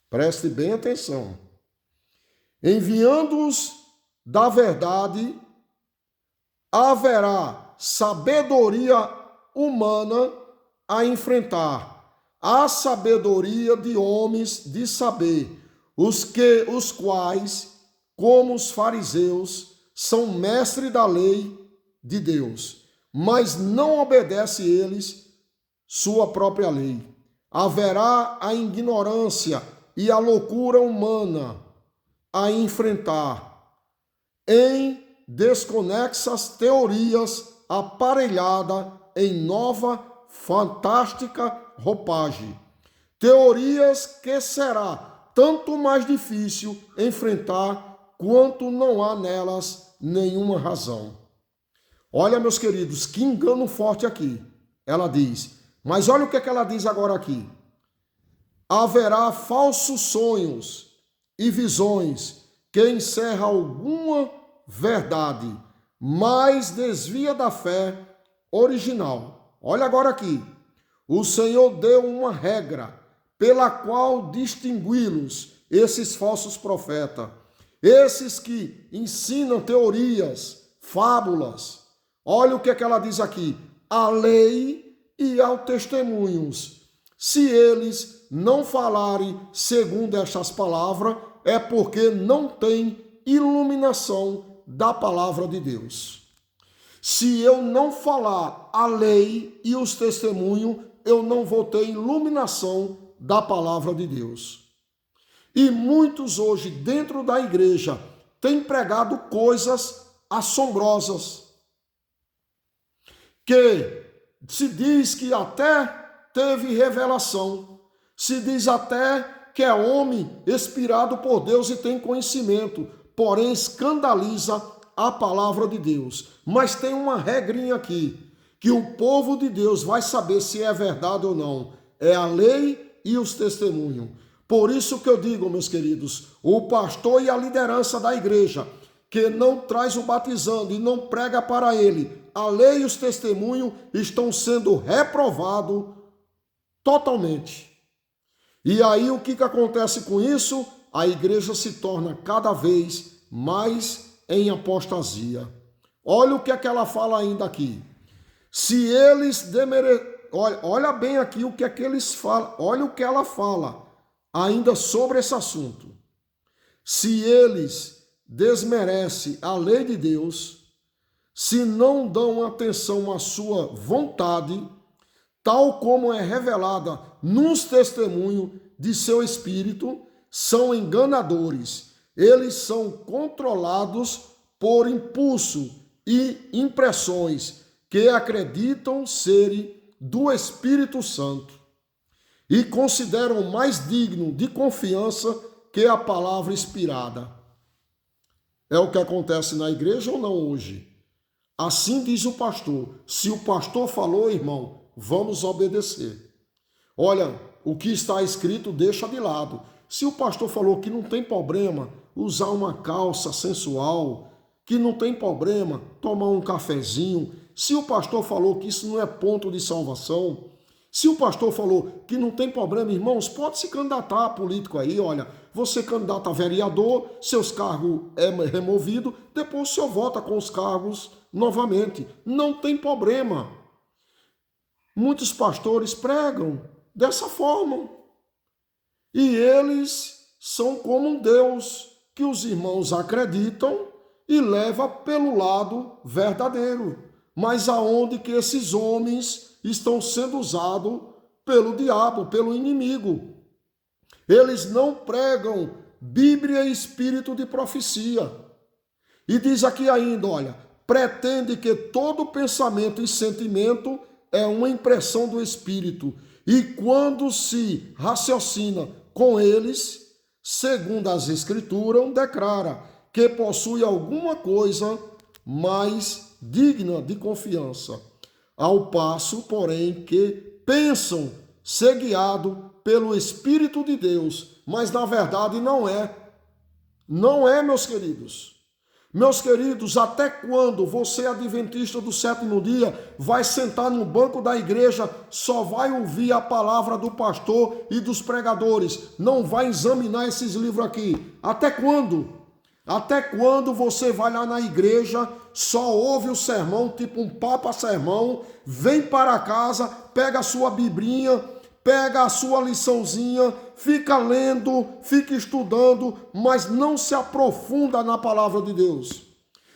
Preste bem atenção. Enviando-os da verdade, haverá sabedoria humana a enfrentar, a sabedoria de homens de saber, os quais, como os fariseus, são mestres da lei de Deus, mas não obedece eles sua própria lei. Haverá a ignorância e a loucura humana a enfrentar, em desconexas teorias aparelhadas em nova fantástica roupagem. Teorias que será tanto mais difícil enfrentar quanto não há nelas nenhuma razão. Olha, meus queridos, que engano forte aqui. Ela diz, mas olha o que ela diz agora aqui. Haverá falsos sonhos e visões que encerram alguma verdade, mas desvia da fé original. Olha agora aqui. O Senhor deu uma regra pela qual distingui-los, esses falsos profetas, esses que ensinam teorias, fábulas. Olha o que ela diz aqui: a lei e aos testemunhos. Se eles não falarem segundo estas palavras, é porque não tem iluminação da palavra de Deus. Se eu não falar a lei e os testemunhos, eu não vou ter iluminação da palavra de Deus. E muitos hoje dentro da igreja têm pregado coisas assombrosas, que se diz que até teve revelação, se diz até que é homem inspirado por Deus e tem conhecimento, porém escandaliza a palavra de Deus. Mas tem uma regrinha aqui, que o povo de Deus vai saber se é verdade ou não. É a lei e os testemunhos. Por isso que eu digo, meus queridos, o pastor e a liderança da igreja, que não traz o batizando e não prega para ele, a lei e os testemunhos estão sendo reprovados totalmente. E aí o que acontece com isso? A igreja se torna cada vez mais em apostasia. Olha o que é que ela fala ainda aqui. Se eles olha bem aqui o que é que eles falam. Olha o que ela fala ainda sobre esse assunto. Se eles desmerecem a lei de Deus, se não dão atenção à sua vontade, tal como é revelada nos testemunhos de seu espírito, são enganadores. Eles são controlados por impulso e impressões que acreditam serem do Espírito Santo e consideram mais digno de confiança que a palavra inspirada. É o que acontece na igreja ou não hoje? Assim diz o pastor. Se o pastor falou, irmão, vamos obedecer. Olha, o que está escrito deixa de lado. Se o pastor falou que não tem problema usar uma calça sensual, que não tem problema tomar um cafezinho, se o pastor falou que isso não é ponto de salvação, se o pastor falou que não tem problema, irmãos, pode se candidatar a político aí, olha, você candidata a vereador, seus cargos é removido, depois o senhor volta com os cargos novamente, não tem problema. Muitos pastores pregam dessa forma e eles são como um Deus que os irmãos acreditam e leva pelo lado verdadeiro, mas aonde que esses homens estão sendo usados pelo diabo, pelo inimigo. Eles não pregam Bíblia e espírito de profecia. E diz aqui ainda, olha, pretende que todo pensamento e sentimento é uma impressão do espírito, e quando se raciocina com eles, segundo as escrituras, declara que possui alguma coisa mais digna de confiança, ao passo, porém, que pensam ser guiados pelo Espírito de Deus, mas na verdade não é. Não é, meus queridos. Meus queridos, até quando você, adventista do sétimo dia, vai sentar no banco da igreja, só vai ouvir a palavra do pastor e dos pregadores, não vai examinar esses livros aqui? Até quando? Até quando você vai lá na igreja, só ouve o sermão, tipo um papa-sermão, vem para casa, pega a sua biblinha, pega a sua liçãozinha, fica lendo, fica estudando, mas não se aprofunda na palavra de Deus.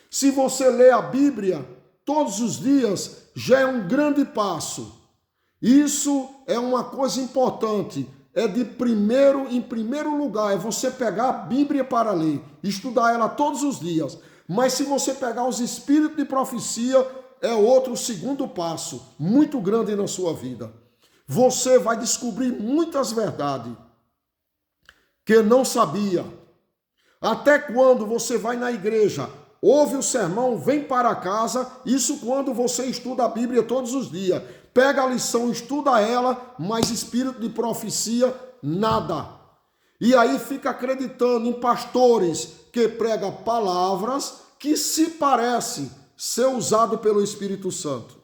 Se você lê a Bíblia todos os dias, já é um grande passo. Isso é uma coisa importante. Em primeiro lugar, é você pegar a Bíblia para ler, estudar ela todos os dias. Mas se você pegar os espíritos de profecia, é outro segundo passo, muito grande na sua vida. Você vai descobrir muitas verdades que não sabia. Até quando você vai na igreja, ouve o sermão, vem para casa, isso quando você estuda a Bíblia todos os dias. Pega a lição, estuda ela, mas espírito de profecia, nada. E aí fica acreditando em pastores que pregam palavras que se parecem ser usados pelo Espírito Santo.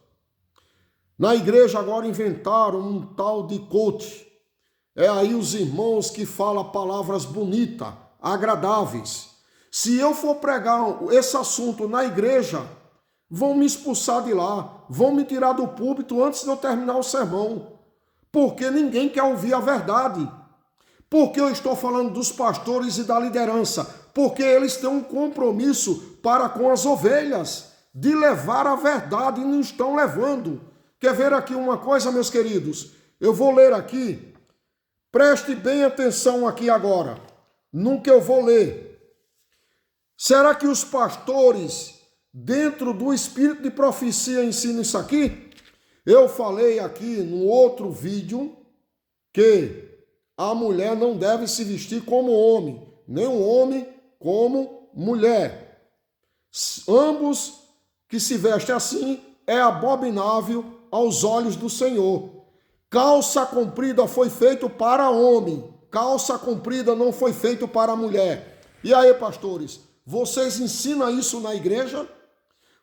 Na igreja agora inventaram um tal de coach. É aí os irmãos que falam palavras bonitas, agradáveis. Se eu for pregar esse assunto na igreja, vão me expulsar de lá, vão me tirar do púlpito antes de eu terminar o sermão. Porque ninguém quer ouvir a verdade. Porque eu estou falando dos pastores e da liderança? Porque eles têm um compromisso para com as ovelhas, de levar a verdade e não estão levando. Quer ver aqui uma coisa, meus queridos? Eu vou ler aqui. Preste bem atenção aqui agora, no que eu vou ler. Será que os pastores, dentro do espírito de profecia, ensinam isso aqui? Eu falei aqui no outro vídeo que a mulher não deve se vestir como homem, nem o homem como mulher. Ambos que se vestem assim é abominável aos olhos do Senhor. Calça comprida foi feito para homem, calça comprida não foi feito para mulher. E aí, pastores, vocês ensinam isso na igreja?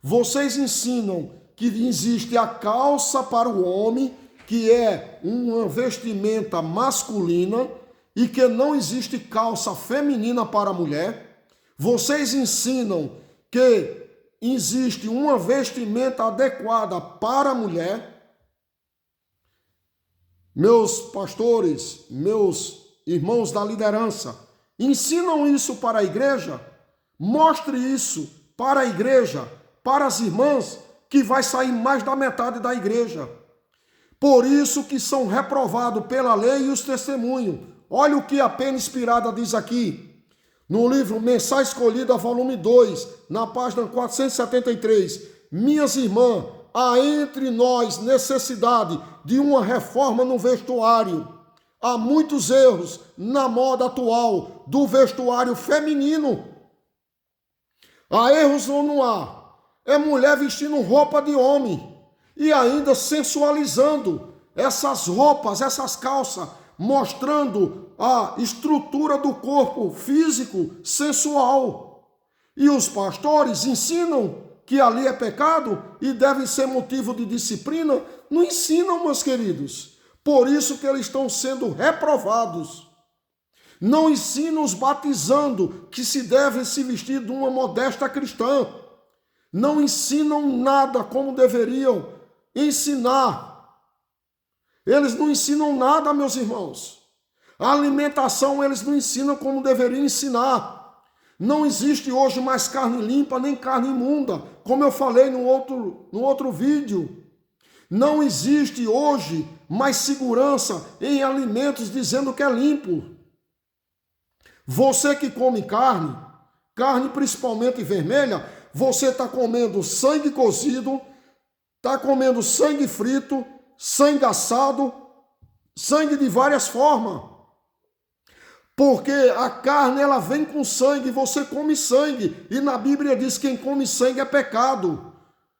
Vocês ensinam que existe a calça para o homem, que é uma vestimenta masculina, e que não existe calça feminina para a mulher? Vocês ensinam que existe uma vestimenta adequada para a mulher? Meus pastores, meus irmãos da liderança, ensinam isso para a igreja? Mostre isso para a igreja, para as irmãs, que vai sair mais da metade da igreja. Por isso que são reprovados pela lei e os testemunhos. Olha o que a Pena Inspirada diz aqui, no livro Mensagem Escolhida, volume 2, na página 473. Minhas irmãs, há entre nós necessidade de uma reforma no vestuário. Há muitos erros na moda atual do vestuário feminino. Há erros ou não há? É mulher vestindo roupa de homem e ainda sensualizando essas roupas, essas calças, mostrando a estrutura do corpo físico sensual. E os pastores ensinam que ali é pecado e deve ser motivo de disciplina? Não ensinam, meus queridos. Por isso que eles estão sendo reprovados. Não ensinam os batizando que se devem se vestir de uma modesta cristã. Não ensinam nada como deveriam ensinar. Eles não ensinam nada, meus irmãos. A alimentação eles não ensinam como deveriam ensinar. Não existe hoje mais carne limpa nem carne imunda, como eu falei no outro vídeo. Não existe hoje mais segurança em alimentos dizendo que é limpo. Você que come carne, carne principalmente vermelha, você está comendo sangue cozido, está comendo sangue frito, sangue assado, sangue de várias formas. Porque a carne ela vem com sangue, você come sangue. E na Bíblia diz que quem come sangue é pecado.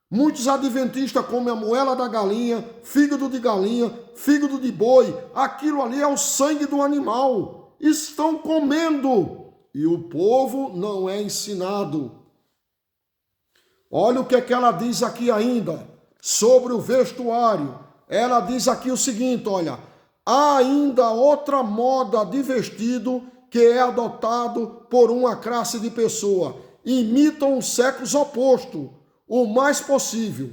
Muitos adventistas comem a moela da galinha, fígado de galinha, fígado de boi. Aquilo ali é o sangue do animal. Estão comendo. E o povo não é ensinado. Olha o que é que ela diz aqui ainda sobre o vestuário. Ela diz aqui o seguinte, olha. Há ainda outra moda de vestido que é adotado por uma classe de pessoa. Imitam os sexos opostos, o mais possível.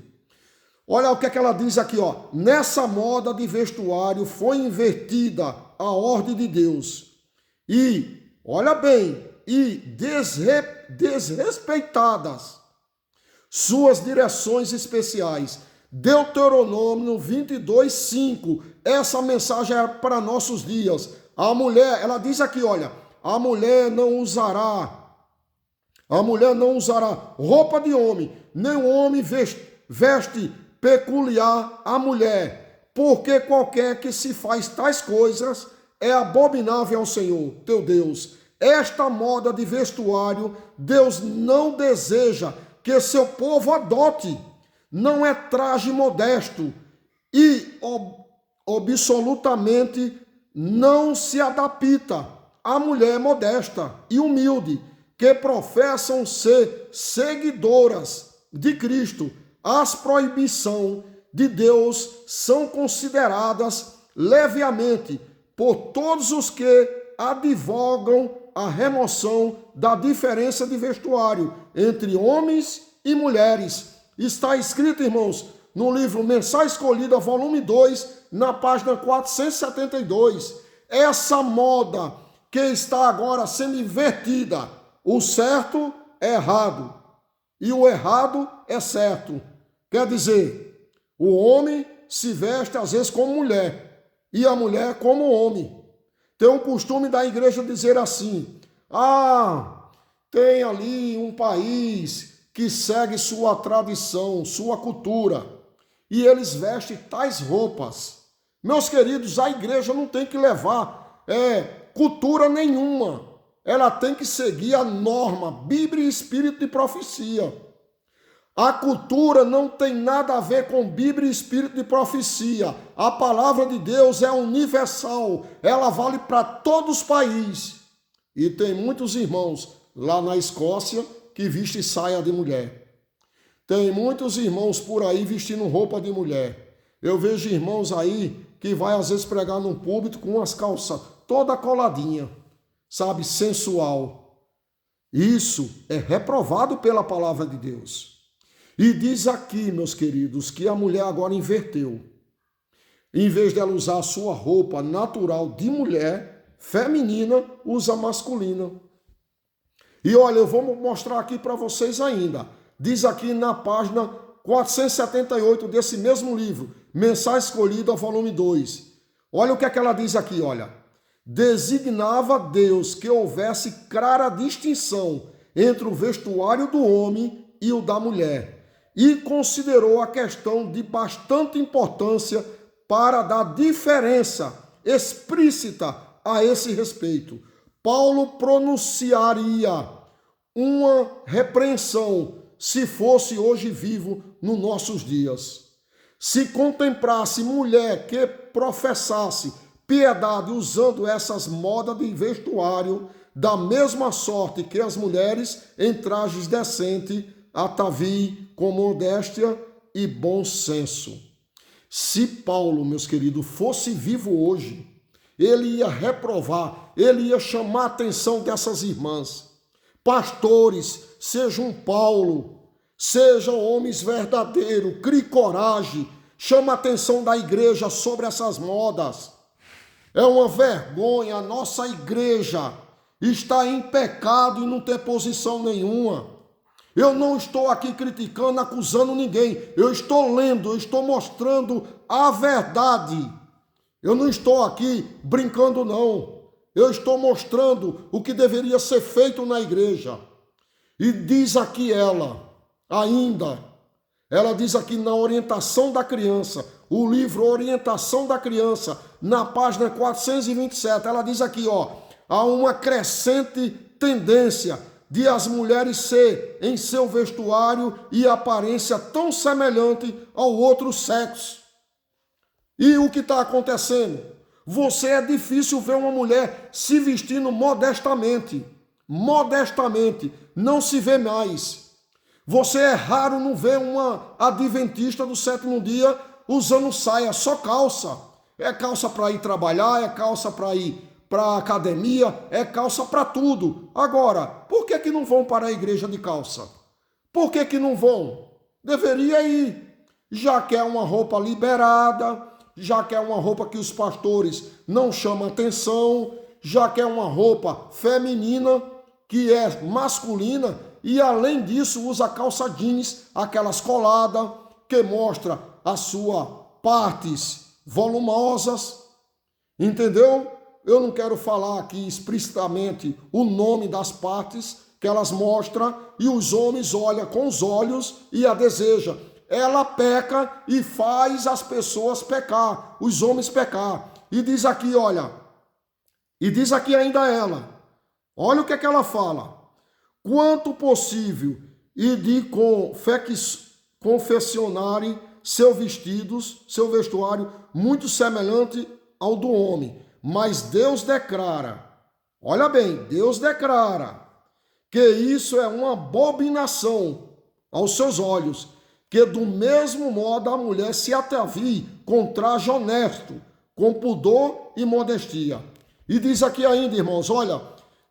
Olha o que é que ela diz aqui, ó. Nessa moda de vestuário foi invertida a ordem de Deus. E, olha bem, e desrespeitadas suas direções especiais. Deuteronômio 22:5. Essa mensagem é para nossos dias. A mulher, ela diz aqui, olha, a mulher não usará roupa de homem, nem o homem veste peculiar a mulher, porque qualquer que se faz tais coisas é abominável ao Senhor, teu Deus. Esta moda de vestuário, Deus não deseja que seu povo adote. Não é traje modesto e absolutamente não se adapta à mulher modesta e humilde que professam ser seguidoras de Cristo. As proibições de Deus são consideradas levemente por todos os que advogam a remoção da diferença de vestuário entre homens e mulheres. Está escrito, irmãos, no livro Mensagem Escolhida, volume 2, na página 472. Essa moda que está agora sendo invertida. O certo é errado e o errado é certo. Quer dizer, o homem se veste às vezes como mulher e a mulher como homem. Tem um costume da igreja dizer assim: tem ali um país que segue sua tradição, sua cultura, e eles vestem tais roupas. Meus queridos, a igreja não tem que levar cultura nenhuma. Ela tem que seguir a norma, Bíblia e Espírito de profecia. A cultura não tem nada a ver com Bíblia e Espírito de profecia. A palavra de Deus é universal, ela vale para todos os países. E tem muitos irmãos lá na Escócia que vestem saia de mulher. Tem muitos irmãos por aí vestindo roupa de mulher. Eu vejo irmãos aí que vai às vezes pregar num púlpito com umas calças toda coladinha, sabe, sensual. Isso é reprovado pela palavra de Deus. E diz aqui, meus queridos, que a mulher agora inverteu. Em vez dela usar a sua roupa natural de mulher, feminina, usa masculina. E olha, eu vou mostrar aqui para vocês ainda. Diz aqui na página 478 desse mesmo livro, Mensagem Escolhida, volume 2. Olha o que é que ela diz aqui, olha. Designava Deus que houvesse clara distinção entre o vestuário do homem e o da mulher, e considerou a questão de bastante importância para dar diferença explícita a esse respeito. Paulo pronunciaria uma repreensão se fosse hoje vivo nos nossos dias. Se contemplasse mulher que professasse piedade usando essas modas de vestuário, da mesma sorte que as mulheres em trajes decentes, atavi com modéstia e bom senso. Se Paulo, meus queridos, fosse vivo hoje, ele ia reprovar, ele ia chamar a atenção dessas irmãs. Pastores, sejam Paulo, sejam homens verdadeiros, crie coragem, chama a atenção da igreja sobre essas modas. É uma vergonha, a nossa igreja está em pecado e não tem posição nenhuma. Eu não estou aqui criticando, acusando ninguém. Eu estou lendo, eu estou mostrando a verdade. Eu não estou aqui brincando, não. Eu estou mostrando o que deveria ser feito na igreja. E diz aqui ela diz aqui na orientação da criança, o livro Orientação da Criança, na página 427, ela diz aqui, há uma crescente tendência de as mulheres ser em seu vestuário e aparência tão semelhante ao outro sexo. E o que está acontecendo? É difícil ver uma mulher se vestindo modestamente. Modestamente, não se vê mais. É raro não ver uma adventista do sétimo dia usando saia, só calça. É calça para ir trabalhar, é calça para ir para a academia, é calça para tudo. Agora, por que não vão para a igreja de calça? Por que não vão? Deveria ir. Já que é uma roupa liberada, já que é uma roupa que os pastores não chamam atenção, já que é uma roupa feminina, que é masculina, e além disso usa calça jeans, aquelas coladas, que mostra as suas partes volumosas, entendeu? Eu não quero falar aqui explicitamente o nome das partes que elas mostram, e os homens olham com os olhos e a desejam. Ela peca e faz as pessoas pecar, os homens pecar. E diz aqui, ainda ela, olha o que é que ela fala. Quanto possível, e de confeccionarem seu vestuário muito semelhante ao do homem. Mas Deus declara, olha bem, Deus declara que isso é uma abominação aos seus olhos, que do mesmo modo a mulher se atavie com traje honesto, com pudor e modestia. E diz aqui ainda, irmãos, olha,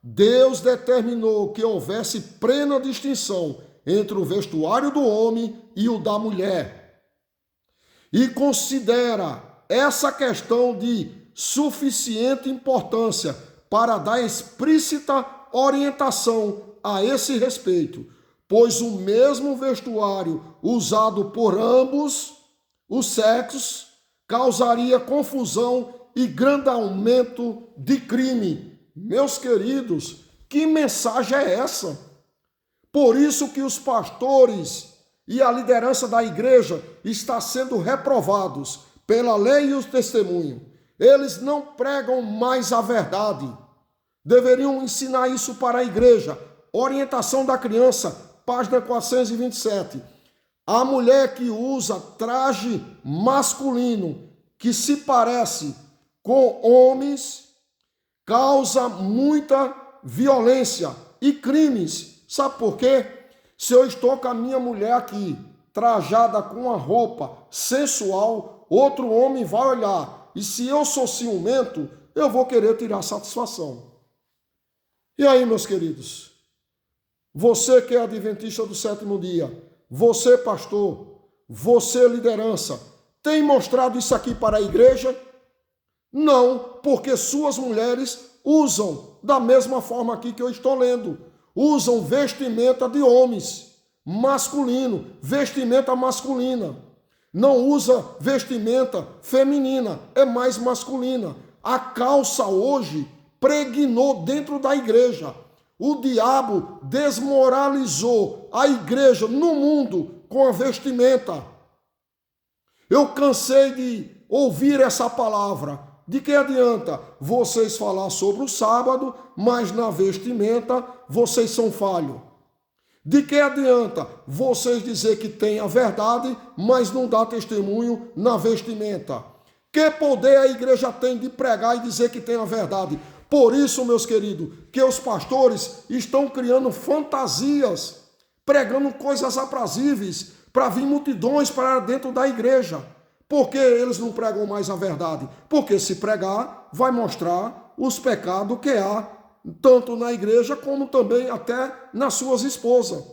Deus determinou que houvesse plena distinção entre o vestuário do homem e o da mulher. E considera essa questão de suficiente importância para dar explícita orientação a esse respeito, pois o mesmo vestuário usado por ambos os sexos causaria confusão e grande aumento de crime. Meus queridos, que mensagem é essa? Por isso que os pastores e a liderança da igreja está sendo reprovados pela lei e o testemunho. Eles não pregam mais a verdade. Deveriam ensinar isso para a igreja. Orientação da criança, página 427. A mulher que usa traje masculino, que se parece com homens, causa muita violência e crimes. Sabe por quê? Se eu estou com a minha mulher aqui, trajada com uma roupa sensual, outro homem vai olhar. E se eu sou ciumento, eu vou querer tirar satisfação. E aí, meus queridos? Você que é adventista do sétimo dia, você pastor, você liderança, tem mostrado isso aqui para a igreja? Não, porque suas mulheres usam da mesma forma aqui que eu estou lendo. Usam vestimenta de homens, masculino, vestimenta masculina. Não usa vestimenta feminina, é mais masculina. A calça hoje pregnou dentro da igreja. O diabo desmoralizou a igreja no mundo com a vestimenta. Eu cansei de ouvir essa palavra. De que adianta vocês falar sobre o sábado, mas na vestimenta vocês são falhos? De que adianta vocês dizer que tem a verdade, mas não dá testemunho na vestimenta? Que poder a igreja tem de pregar e dizer que tem a verdade? Por isso, meus queridos, que os pastores estão criando fantasias, pregando coisas aprazíveis para vir multidões para dentro da igreja. Por que eles não pregam mais a verdade? Porque se pregar, vai mostrar os pecados que há, tanto na igreja como também até nas suas esposas.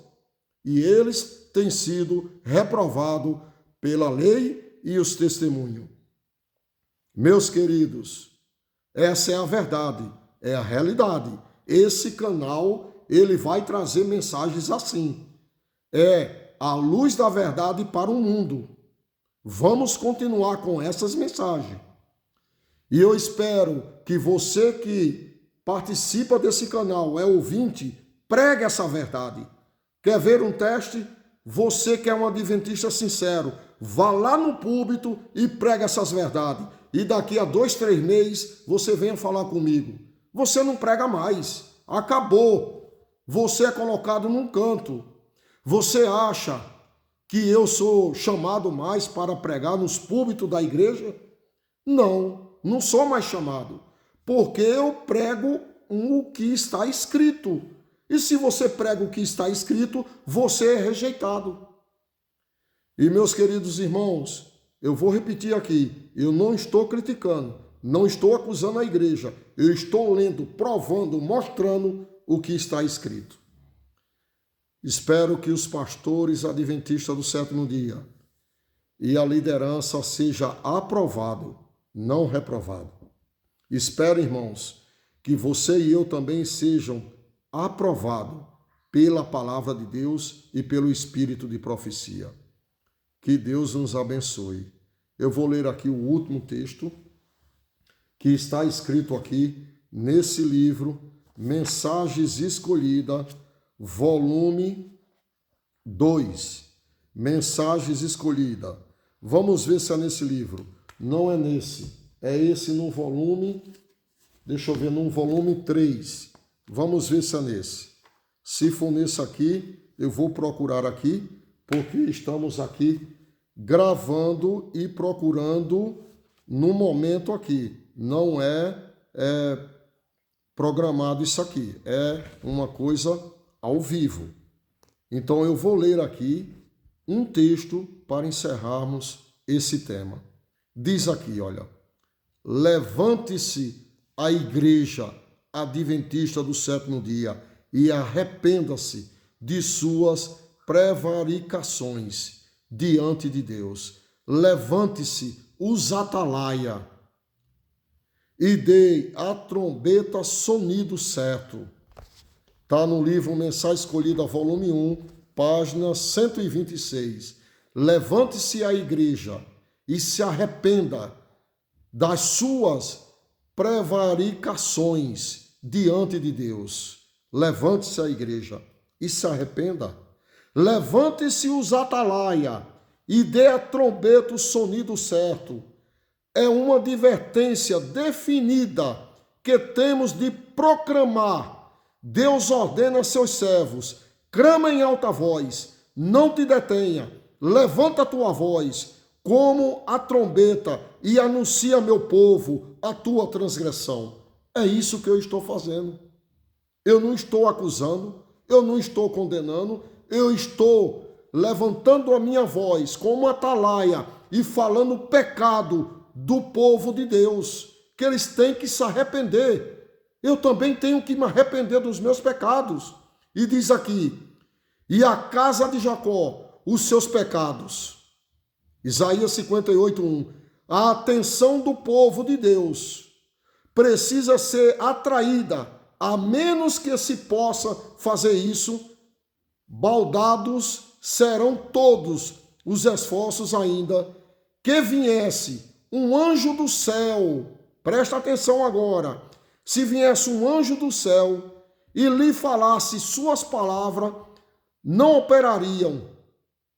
E eles têm sido reprovados pela lei e os testemunhos. Meus queridos, essa é a verdade, é a realidade. Esse canal, ele vai trazer mensagens assim. É a luz da verdade para o mundo. Vamos continuar com essas mensagens. E eu espero que você que participa desse canal, é ouvinte, pregue essa verdade. Quer ver um teste? Você que é um adventista sincero, vá lá no púlpito e pregue essas verdades. E daqui a 2, 3 meses você venha falar comigo. Você não prega mais. Acabou. Você é colocado num canto. Você acha que eu sou chamado mais para pregar nos púlpitos da igreja? Não, não sou mais chamado, porque eu prego o que está escrito. E se você prega o que está escrito, você é rejeitado. E meus queridos irmãos, eu vou repetir aqui, eu não estou criticando, não estou acusando a igreja, eu estou lendo, provando, mostrando o que está escrito. Espero que os pastores adventistas do sétimo dia e a liderança seja aprovado, não reprovado. Espero, irmãos, que você e eu também sejam aprovados pela palavra de Deus e pelo espírito de profecia. Que Deus nos abençoe. Eu vou ler aqui o último texto que está escrito aqui nesse livro, Mensagens Escolhidas, volume 2, Mensagens Escolhidas. Vamos ver se é nesse livro. Não é nesse. É esse no volume, deixa eu ver, no volume 3. Vamos ver se é nesse. Se for nesse aqui, eu vou procurar aqui, porque estamos aqui gravando e procurando no momento aqui. Não é programado isso aqui. É uma coisa ao vivo. Então eu vou ler aqui um texto para encerrarmos esse tema. Diz aqui, olha: levante-se a igreja adventista do sétimo dia e arrependa-se de suas prevaricações diante de Deus. Levante-se os atalaia e dê a trombeta sonido certo. Está no livro Mensagem Escolhida, volume 1, página 126. Levante-se a igreja e se arrependa das suas prevaricações diante de Deus. Levante-se a igreja e se arrependa. Levante-se os atalaia e dê a trombeta o sonido certo. É uma advertência definida que temos de proclamar. Deus ordena a seus servos: clama em alta voz, não te detenha, levanta a tua voz como a trombeta e anuncia, meu povo, a tua transgressão. É isso que eu estou fazendo. Eu não estou acusando, eu não estou condenando, eu estou levantando a minha voz como atalaia e falando o pecado do povo de Deus, que eles têm que se arrepender. Eu também tenho que me arrepender dos meus pecados. E diz aqui: e a casa de Jacó, os seus pecados. Isaías 58:1. A atenção do povo de Deus precisa ser atraída, a menos que se possa fazer isso, baldados serão todos os esforços ainda que viesse um anjo do céu. Presta atenção agora. Se viesse um anjo do céu e lhe falasse suas palavras, não operariam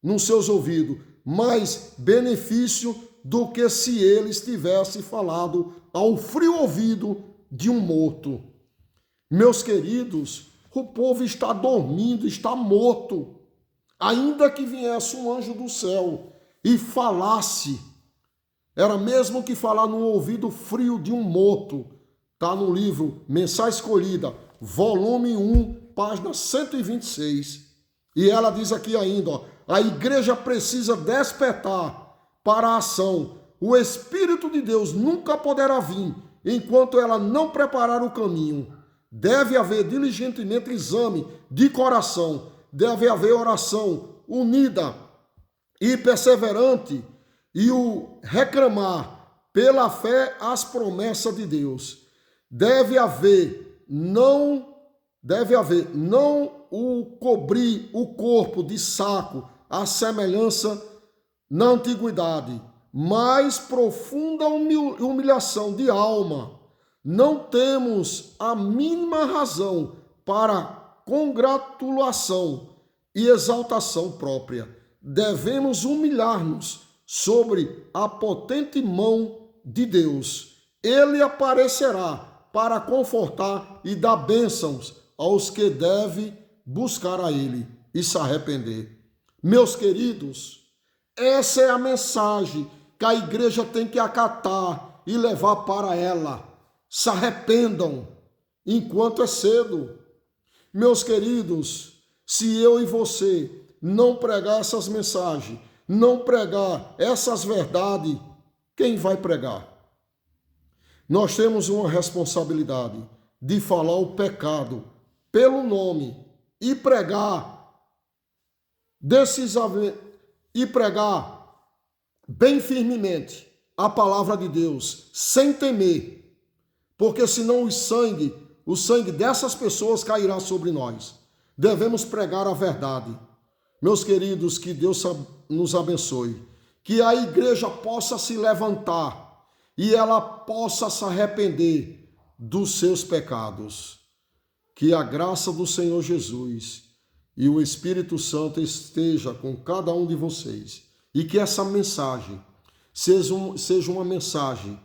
nos seus ouvidos mais benefício do que se ele tivesse falado ao frio ouvido de um morto. Meus queridos, o povo está dormindo, está morto. Ainda que viesse um anjo do céu e falasse, era mesmo que falar no ouvido frio de um morto. Está no livro Mensagem Escolhida, volume 1, página 126. E ela diz aqui ainda, ó: a igreja precisa despertar para a ação. O Espírito de Deus nunca poderá vir enquanto ela não preparar o caminho. Deve haver diligentemente exame de coração. Deve haver oração unida e perseverante e o reclamar pela fé as promessas de Deus. Deve haver não o cobrir o corpo de saco, a semelhança na antiguidade, mas profunda humilhação de alma. Não temos a mínima razão para congratulação e exaltação própria. Devemos humilhar-nos sobre a potente mão de Deus. Ele aparecerá para confortar e dar bênçãos aos que devem buscar a Ele e se arrepender. Meus queridos, essa é a mensagem que a igreja tem que acatar e levar para ela. Se arrependam enquanto é cedo. Meus queridos, se eu e você não pregar essas mensagens, não pregar essas verdades, quem vai pregar? Nós temos uma responsabilidade de falar o pecado pelo nome e pregar decisivamente e pregar bem firmemente a palavra de Deus, sem temer, porque senão o sangue dessas pessoas cairá sobre nós. Devemos pregar a verdade. Meus queridos, que Deus nos abençoe, que a igreja possa se levantar e ela possa se arrepender dos seus pecados. Que a graça do Senhor Jesus e o Espírito Santo esteja com cada um de vocês e que essa mensagem seja uma mensagem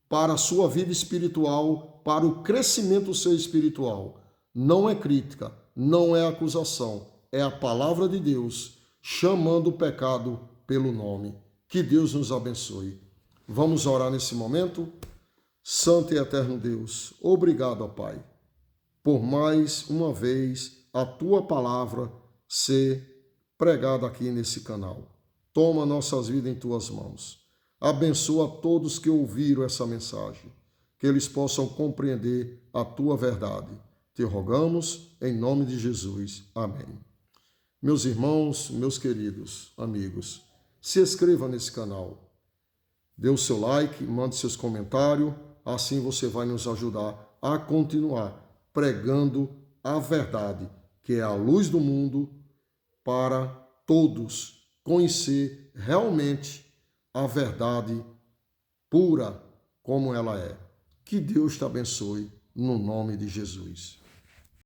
para a sua vida espiritual, para o crescimento do seu espiritual. Não é crítica, não é acusação, é a palavra de Deus chamando o pecado pelo nome. Que Deus nos abençoe. Vamos orar nesse momento. Santo e eterno Deus, obrigado, ó Pai, por mais uma vez a tua palavra ser pregada aqui nesse canal. Toma nossas vidas em tuas mãos. Abençoa todos que ouviram essa mensagem, que eles possam compreender a tua verdade. Te rogamos em nome de Jesus. Amém. Meus irmãos, meus queridos amigos, se inscreva nesse canal. Dê o seu like, mande seus comentários, assim você vai nos ajudar a continuar pregando a verdade, que é a luz do mundo, para todos conhecer realmente a verdade pura como ela é. Que Deus te abençoe no nome de Jesus.